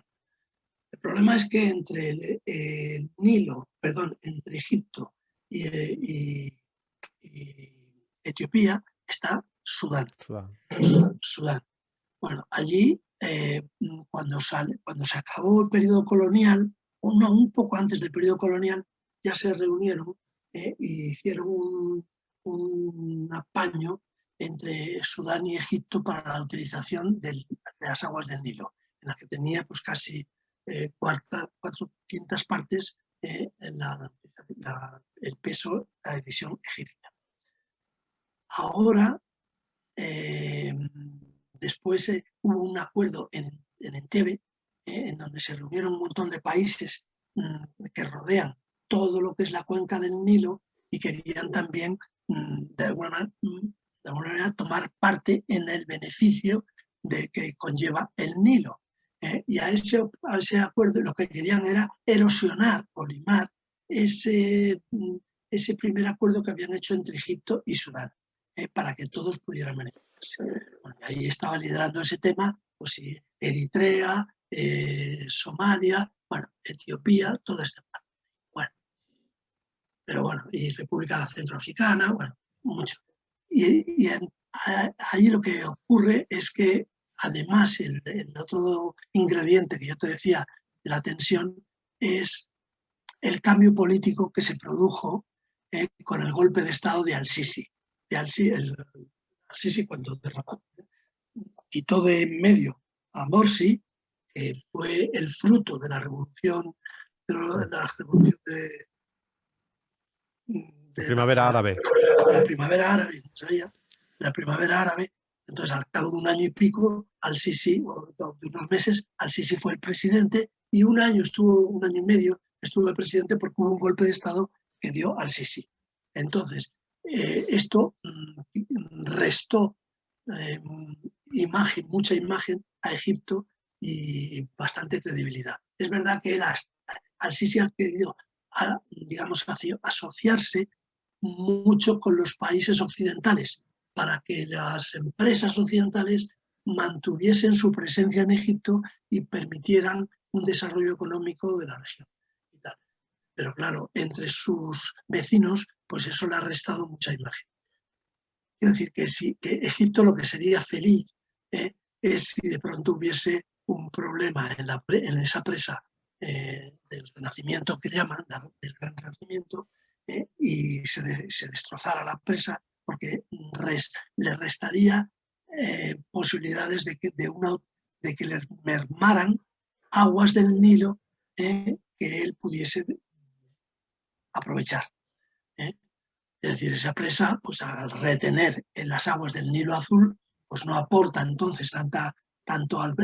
El problema es que entre el Nilo, perdón, entre Egipto y Etiopía está Sudán. Sudán. Bueno, allí cuando se acabó el periodo colonial, o no, un poco antes del periodo colonial, ya se reunieron y hicieron un apaño entre Sudán y Egipto para la utilización de las aguas del Nilo, en la que tenía pues casi cuatro quintas partes el peso, la decisión egipcia. Ahora, después hubo un acuerdo en Entebbe, en donde se reunieron un montón de países que rodean todo lo que es la cuenca del Nilo y querían también, de alguna manera, tomar parte en el beneficio que conlleva el Nilo. Y a ese acuerdo lo que querían era erosionar o limar ese primer acuerdo que habían hecho entre Egipto y Sudán, para que todos pudieran beneficiarse. Bueno, ahí estaba liderando ese tema, pues Eritrea, Somalia, bueno, Etiopía, toda esta parte. Bueno, pero bueno, y República Centroafricana, bueno, mucho. Y ahí lo que ocurre es que además el otro ingrediente que yo te decía de la tensión es el cambio político que se produjo con el golpe de Estado de Al-Sisi. Al-Sisi cuando quitó de en medio a Morsi, que fue el fruto de la revolución de Primavera árabe. la primavera árabe, no sabía, la primavera árabe. Entonces, al cabo de un año y pico, Al-Sisi, o de unos meses, Al-Sisi fue el presidente y un año y medio, estuvo de presidente porque hubo un golpe de Estado que dio al Sisi. Entonces, esto restó mucha imagen a Egipto y bastante credibilidad. Es verdad que él al-Sisi ha querido, digamos, asociarse mucho con los países occidentales para que las empresas occidentales mantuviesen su presencia en Egipto y permitieran un desarrollo económico de la región. Pero claro, entre sus vecinos, pues eso le ha restado mucha imagen. Quiero decir que Egipto lo que sería feliz es si de pronto hubiese un problema en esa presa del Renacimiento que llaman, del Gran Renacimiento, y se destrozara la presa, porque le restaría posibilidades de que le mermaran aguas del Nilo que él pudiese aprovechar. Es decir, esa presa, pues al retener en las aguas del Nilo Azul, pues no aporta entonces tanto al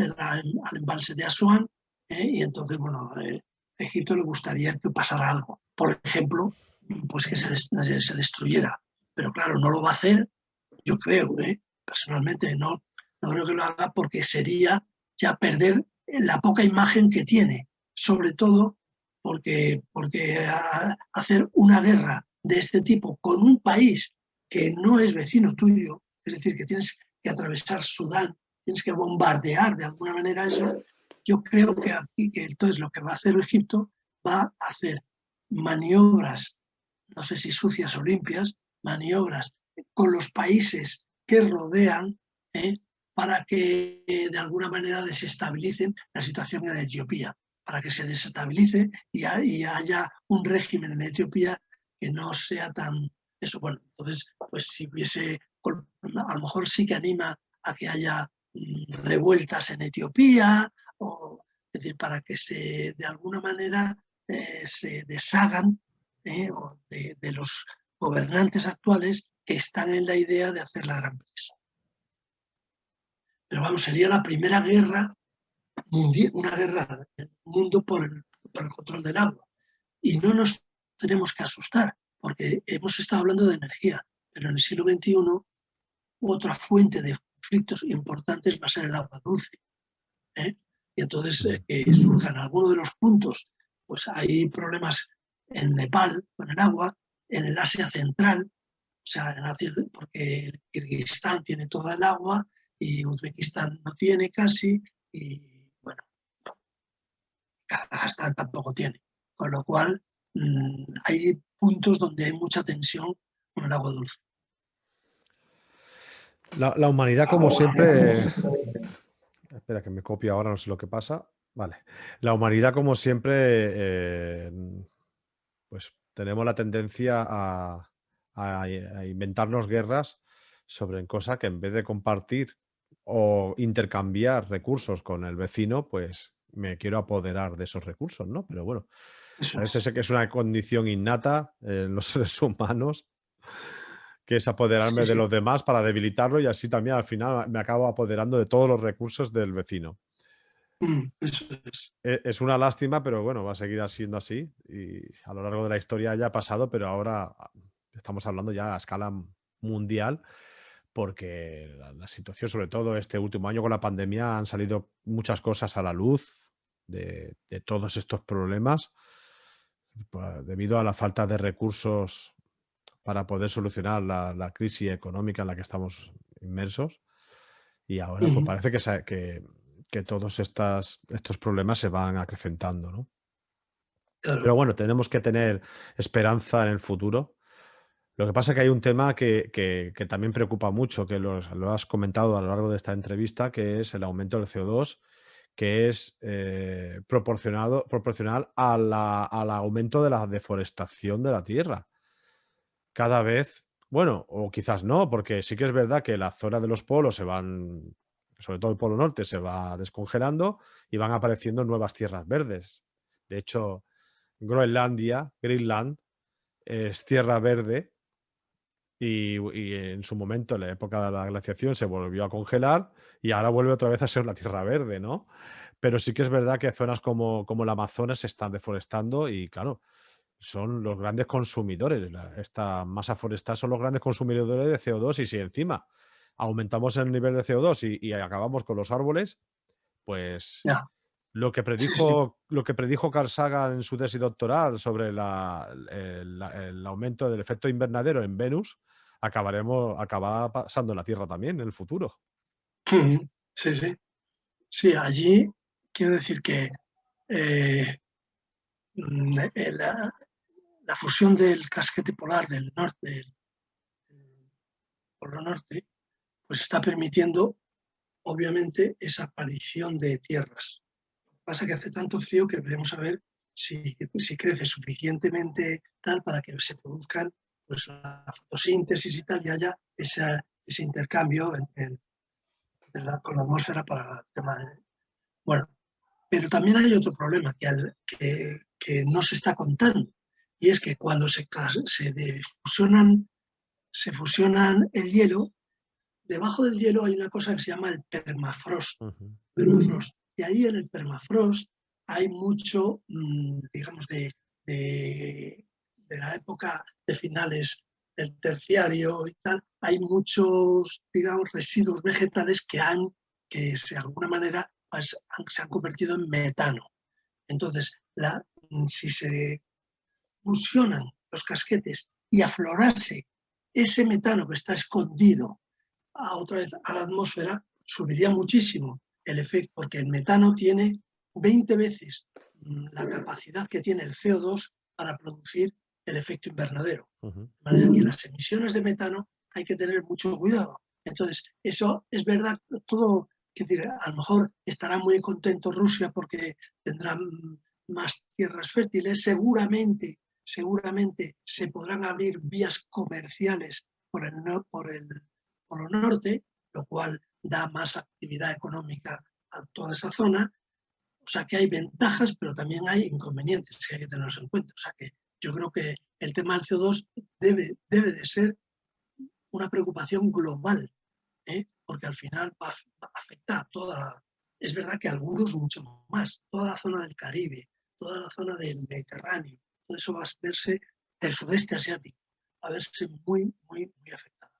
embalse de Asuán, y entonces, bueno, a Egipto le gustaría que pasara algo. Por ejemplo, pues que se destruyera. Pero claro, no lo va a hacer, yo creo, personalmente, no creo que lo haga porque sería ya perder la poca imagen que tiene, sobre todo porque hacer una guerra de este tipo con un país que no es vecino tuyo, es decir, que tienes que atravesar Sudán, tienes que bombardear de alguna manera eso, yo creo que aquí, que entonces lo que va a hacer Egipto, va a hacer maniobras, no sé si sucias o limpias, maniobras con los países que rodean, para que de alguna manera desestabilicen la situación en Etiopía, para que se desestabilice y haya un régimen en Etiopía que no sea tan eso. Bueno, entonces, pues si hubiese, a lo mejor sí que anima a que haya revueltas en Etiopía, es decir, para que de alguna manera se deshagan de los gobernantes actuales que están en la idea de hacer la gran presa. Pero vamos, sería la primera guerra mundial, una guerra del mundo por el control del agua. Y no nos tenemos que asustar, porque hemos estado hablando de energía, pero en el siglo XXI otra fuente de conflictos importantes va a ser el agua dulce. Y entonces que surjan algunos de los puntos, pues hay problemas en Nepal con el agua, en el Asia Central, o sea, porque Kirguistán tiene toda el agua y Uzbekistán no tiene casi, y bueno, Kazajstán tampoco tiene. Con lo cual, hay puntos donde hay mucha tensión con el agua dulce. La humanidad, como siempre. Espera, que me copio ahora, no sé lo que pasa. Vale. La humanidad, como siempre, pues tenemos la tendencia a inventarnos guerras sobre cosas que en vez de compartir o intercambiar recursos con el vecino, pues me quiero apoderar de esos recursos, ¿no? Pero bueno, Eso parece es. ser que es una condición innata en los seres humanos, que es apoderarme Sí, de sí. los demás para debilitarlo y así también al final me acabo apoderando de todos los recursos del vecino. Eso es. Es una lástima, pero bueno, va a seguir siendo así y a lo largo de la historia ya ha pasado, pero ahora estamos hablando ya a escala mundial porque la situación, sobre todo este último año con la pandemia, han salido muchas cosas a la luz de todos estos problemas debido a la falta de recursos para poder solucionar la crisis económica en la que estamos inmersos. Y ahora pues parece que todos estos problemas se van acrecentando, ¿no? Claro. Pero bueno, tenemos que tener esperanza en el futuro. Lo que pasa es que hay un tema que también preocupa mucho, que lo has comentado a lo largo de esta entrevista, que es el aumento del CO2, que es proporcional al aumento de la deforestación de la tierra. Cada vez, bueno, o quizás no, porque sí que es verdad que la zona de los polos se van, sobre todo el polo norte, se va descongelando y van apareciendo nuevas tierras verdes. De hecho, Groenlandia, Greenland, es tierra verde y en su momento, en la época de la glaciación, se volvió a congelar y ahora vuelve otra vez a ser la tierra verde, ¿no? Pero sí que es verdad que zonas como el Amazonas se están deforestando y, claro, son los grandes consumidores. Esta masa forestal son los grandes consumidores de CO2 y si encima aumentamos el nivel de CO2 y acabamos con los árboles, pues Ya, sí, sí. lo que predijo Carl Sagan en su tesis doctoral sobre el aumento del efecto invernadero en Venus, acabará pasando en la Tierra también en el futuro. Ujú. Sí, sí. Sí, allí quiero decir que eh, la fusión del casquete polar del norte, del polo norte, pues está permitiendo, obviamente, esa aparición de tierras. Lo que pasa es que hace tanto frío que veremos a ver si crece suficientemente tal para que se produzcan pues, la fotosíntesis y tal, y haya ese intercambio con la atmósfera para el tema de... Bueno, pero también hay otro problema que no se está contando, y es que cuando se fusionan el hielo, debajo del hielo hay una cosa que se llama el permafrost. Ujú, Permafrost. Y ahí en el permafrost hay mucho, digamos, de la época de finales del terciario y tal, hay muchos, digamos, residuos vegetales que de alguna manera pues, se han convertido en metano. Entonces, si se fusionan los casquetes y aflorase ese metano que está escondido otra vez a la atmósfera, subiría muchísimo el efecto, porque el metano tiene 20 veces la capacidad que tiene el CO2 para producir el efecto invernadero. ujú. De manera que las emisiones de metano hay que tener mucho cuidado. Entonces, eso es verdad, todo, que decir, a lo mejor estará muy contento Rusia porque tendrán más tierras fértiles, seguramente se podrán abrir vías comerciales por el Polo Norte, lo cual da más actividad económica a toda esa zona. O sea que hay ventajas, pero también hay inconvenientes que hay que tenerlos en cuenta. O sea que yo creo que el tema del CO2 debe de ser una preocupación global, porque al final va a afectar a toda. Es verdad que algunos mucho más, toda la zona del Caribe, toda la zona del Mediterráneo, todo eso va a verse, del sudeste asiático, va a verse muy, muy, muy afectado.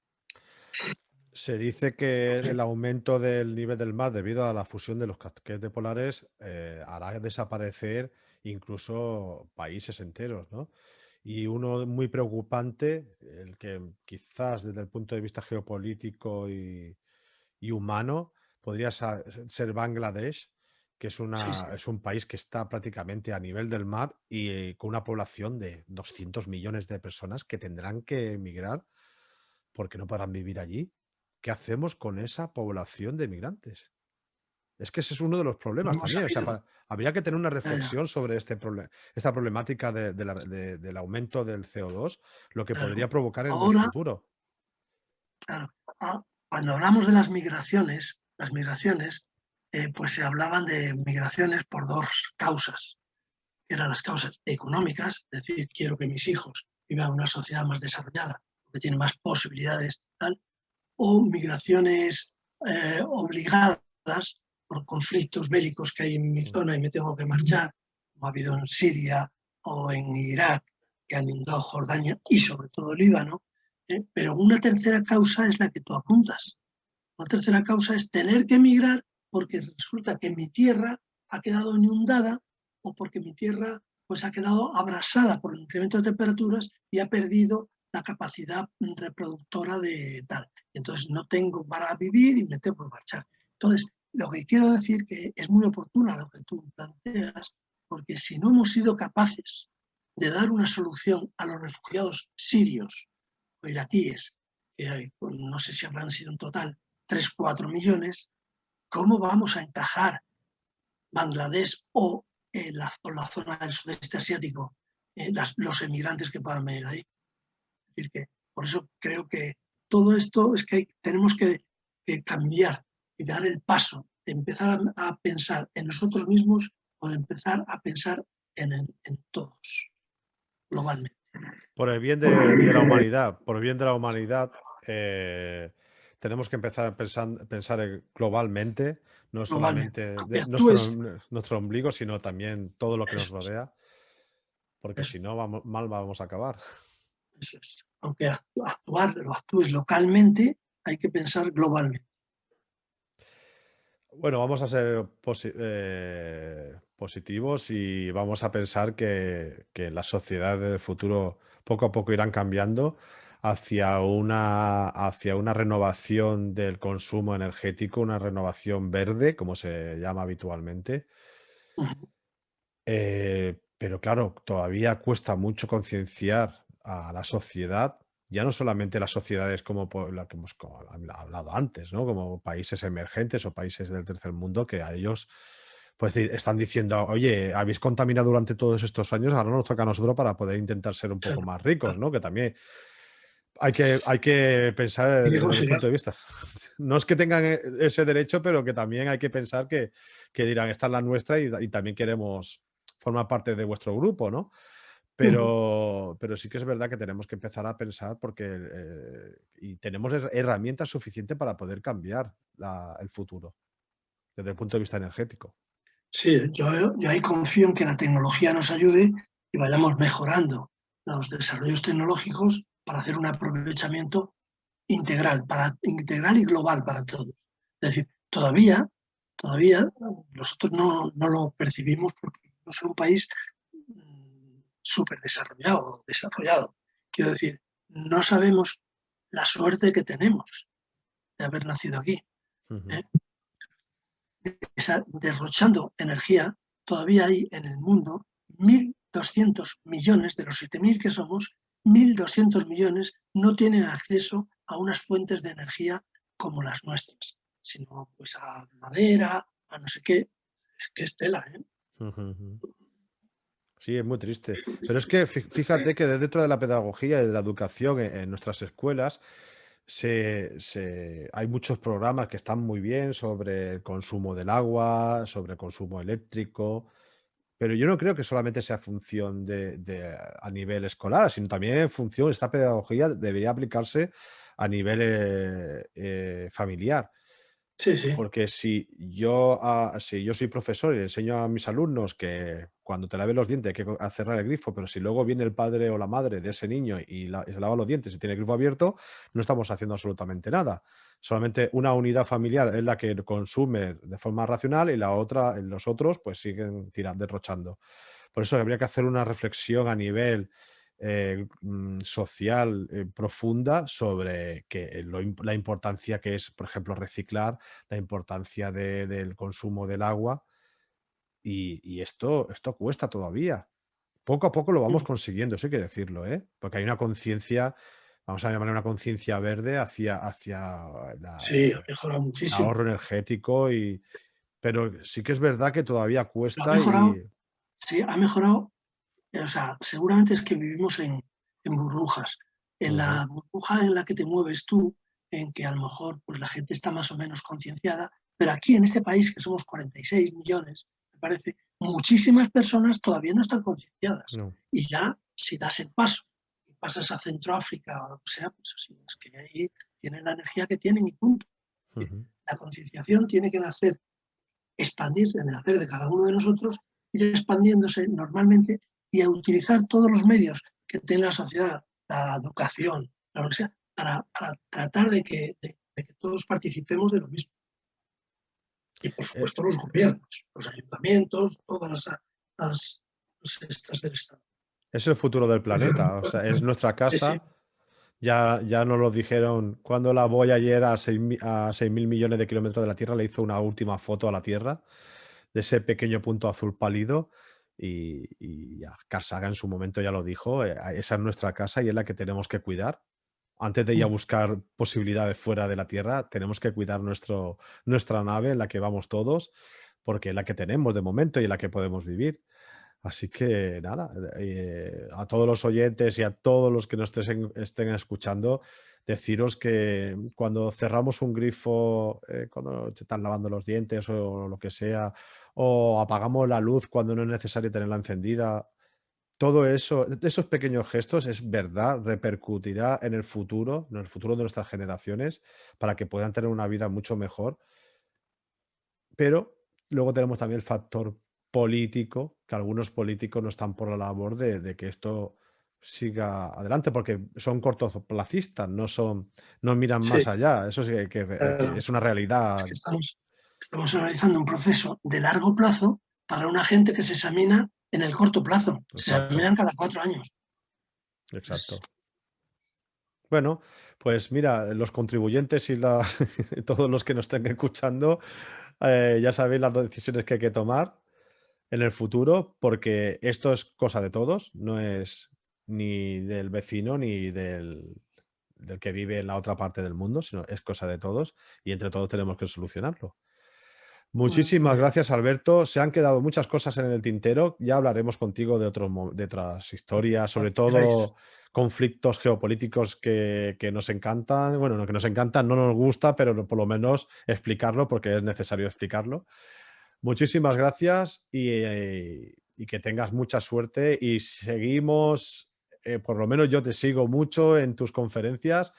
Se dice que el aumento del nivel del mar debido a la fusión de los casquetes polares hará desaparecer incluso países enteros, ¿no? Y uno muy preocupante, el que quizás desde el punto de vista geopolítico y humano podría ser Bangladesh, que es, Sí, una, sí. es un país que está prácticamente a nivel del mar y con una población de 200 millones de personas que tendrán que emigrar porque no podrán vivir allí. ¿Qué hacemos con esa población de migrantes? Es que ese es uno de los No problemas hemos también. O sea, sabido. habría que tener una Ya, ya, reflexión sobre esta problemática del aumento del CO2, lo que claro. podría provocar en el Ahora, futuro. claro, cuando hablamos de las migraciones, pues se hablaban de migraciones por dos causas, que eran las causas económicas, es decir, quiero que mis hijos vivan en una sociedad más desarrollada, que tiene más posibilidades, tal, o migraciones obligadas por conflictos bélicos que hay en mi Mm. zona y me tengo que marchar, como ha habido en Siria o en Irak, que han inundado Jordania y sobre todo Líbano. Pero una tercera causa es la que tú apuntas. Una tercera causa es tener que emigrar porque resulta que mi tierra ha quedado inundada o porque mi tierra pues, ha quedado abrasada por el incremento de temperaturas y ha perdido la capacidad reproductora de tal. Entonces no tengo para vivir y me tengo que marchar. Entonces, lo que quiero decir que es muy oportuna lo que tú planteas, porque si no hemos sido capaces de dar una solución a los refugiados sirios o iraquíes, que hay, no sé si habrán sido en total 3 o 4 millones, ¿cómo vamos a encajar Bangladesh o la zona del sudeste asiático, los emigrantes que puedan venir ahí? Es decir, que por eso creo que todo esto es que tenemos que cambiar y dar el paso de empezar a pensar en nosotros mismos o de empezar a pensar en todos, globalmente. Por el bien de la humanidad, por el bien de la humanidad, eh, tenemos que empezar a pensar globalmente, no globalmente. solamente Aunque de actúes, nuestro ombligo, sino también todo lo que nos eso es, rodea, porque eso, si no, mal vamos a acabar. eso es. Aunque lo actúes localmente, hay que pensar globalmente. Bueno, vamos a ser positivos y vamos a pensar que las sociedades del futuro poco a poco irán cambiando hacia una renovación del consumo energético, una renovación verde, como se llama habitualmente. Ujú. Pero claro, todavía cuesta mucho concienciar a la sociedad, ya no solamente las sociedades como la que hemos hablado antes, ¿no? Como países emergentes o países del tercer mundo, que a ellos, pues están diciendo, oye, habéis contaminado durante todos estos años, ahora nos toca a nosotros para poder intentar ser un poco Claro, más ricos, claro. ¿no? Que también hay que pensar Y digo, desde mi sí, punto de vista. No es que tengan ese derecho, pero que también hay que pensar que dirán, esta es la nuestra y también queremos formar parte de vuestro grupo, ¿no? ujú. Pero sí que es verdad que tenemos que empezar a pensar porque y tenemos herramientas suficientes para poder cambiar el futuro desde el punto de vista energético. Sí, yo ahí confío en que la tecnología nos ayude y vayamos mejorando los desarrollos tecnológicos para hacer un aprovechamiento integral y global para todos. Es decir, todavía nosotros no lo percibimos porque no es un país súper desarrollado. Quiero decir, no sabemos la suerte que tenemos de haber nacido aquí. Ujú. ¿Eh? Derrochando energía, todavía hay en el mundo 1.200 millones de los 7.000 que somos, 1.200 millones no tienen acceso a unas fuentes de energía como las nuestras, sino pues a madera, a no sé qué. Es que es tela, ¿eh? Ujú, ujú. Sí, es muy triste. Pero es que fíjate que dentro de la pedagogía y de la educación en nuestras escuelas hay muchos programas que están muy bien sobre el consumo del agua, sobre el consumo eléctrico, pero yo no creo que solamente sea función a nivel escolar, sino también en función, esta pedagogía debería aplicarse a nivel familiar. Sí, sí. Porque si yo soy profesor y le enseño a mis alumnos que cuando te laves los dientes hay que cerrar el grifo, pero si luego viene el padre o la madre de ese niño y se lava los dientes y tiene el grifo abierto, no estamos haciendo absolutamente nada. Solamente una unidad familiar es la que consume de forma racional y la otra, los otros, pues siguen tirando, derrochando. Por eso habría que hacer una reflexión a nivel social profunda sobre la importancia que es, por ejemplo, reciclar, la importancia del consumo del agua y esto cuesta todavía. Poco a poco lo vamos consiguiendo, eso hay que decirlo, ¿eh? Porque hay una conciencia, vamos a llamarle una conciencia verde hacia Sí, ha mejorado el muchísimo. ahorro energético, pero sí que es verdad que todavía Lo ha cuesta mejorado, y... sí, ha mejorado. O sea, seguramente es que vivimos en burbujas. En Ujú, la burbuja en la que te mueves tú, en que a lo mejor pues, la gente está más o menos concienciada, pero aquí en este país, que somos 46 millones, me parece, muchísimas personas todavía no están concienciadas. no, Y ya, si das el paso y pasas a Centroáfrica o lo que sea, pues así, es que ahí tienen la energía que tienen y punto. ujú. La concienciación tiene que nacer, expandir, de nacer de cada uno de nosotros, ir expandiéndose normalmente y a utilizar todos los medios que tiene la sociedad, la educación, lo que sea, para tratar de que todos participemos de lo mismo. Y por Eh, supuesto los gobiernos, los ayuntamientos, todas las estas del Estado. es el futuro del planeta, o sea, es nuestra Sí, sí, casa. Ya nos lo dijeron cuando la Voyager a 6.000 millones de kilómetros de la Tierra le hizo una última foto a la Tierra de ese pequeño punto azul pálido y ya Carl Sagan en su momento ya lo dijo, esa es nuestra casa y es la que tenemos que cuidar. Antes de ir a buscar posibilidades fuera de la Tierra, tenemos que cuidar nuestra nave en la que vamos todos, porque es la que tenemos de momento y en la que podemos vivir. Así que nada, a todos los oyentes y a todos los que nos estén escuchando, deciros que cuando cerramos un grifo, cuando te están lavando los dientes o lo que sea, o apagamos la luz cuando no es necesario tenerla encendida, todo eso, esos pequeños gestos, es verdad, repercutirá en el futuro de nuestras generaciones, para que puedan tener una vida mucho mejor. Pero luego tenemos también el factor político, que algunos políticos no están por la labor de que esto siga adelante, porque son cortoplacistas, no miran Sí, más allá. Eso sí que claro. es una Es realidad. que estamos analizando un proceso de largo plazo para una gente que se examina en el corto plazo. Se Exacto, examinan cada 4 años. Es- exacto. Bueno, pues mira, los contribuyentes y todos los que nos estén escuchando, ya sabéis las decisiones que hay que tomar en el futuro, porque esto es cosa de todos, no es ni del vecino ni del que vive en la otra parte del mundo, sino es cosa de todos y entre todos tenemos que solucionarlo. Muy Muchísimas bien. gracias, Alberto. Se han quedado muchas cosas en el tintero. Ya hablaremos contigo de otras historias, Lo sobre que queráis. todo conflictos geopolíticos que nos encantan. Bueno, no que nos encantan, no nos gusta, pero por lo menos explicarlo porque es necesario explicarlo. Muchísimas gracias y que tengas mucha suerte y seguimos, por lo menos yo te sigo mucho en tus conferencias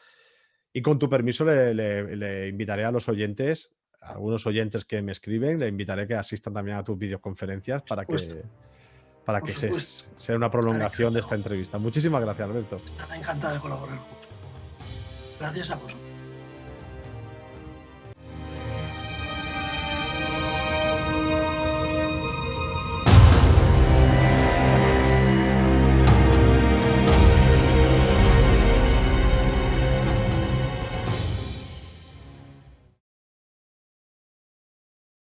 y con tu permiso le invitaré a los oyentes, a algunos oyentes que me escriben, le invitaré que asistan también a tus videoconferencias Por supuesto, para por que supuesto. sea una Estaré prolongación de esta encantado. entrevista. Muchísimas gracias, Alberto. Estaré encantado de colaborar juntos. Gracias a vosotros.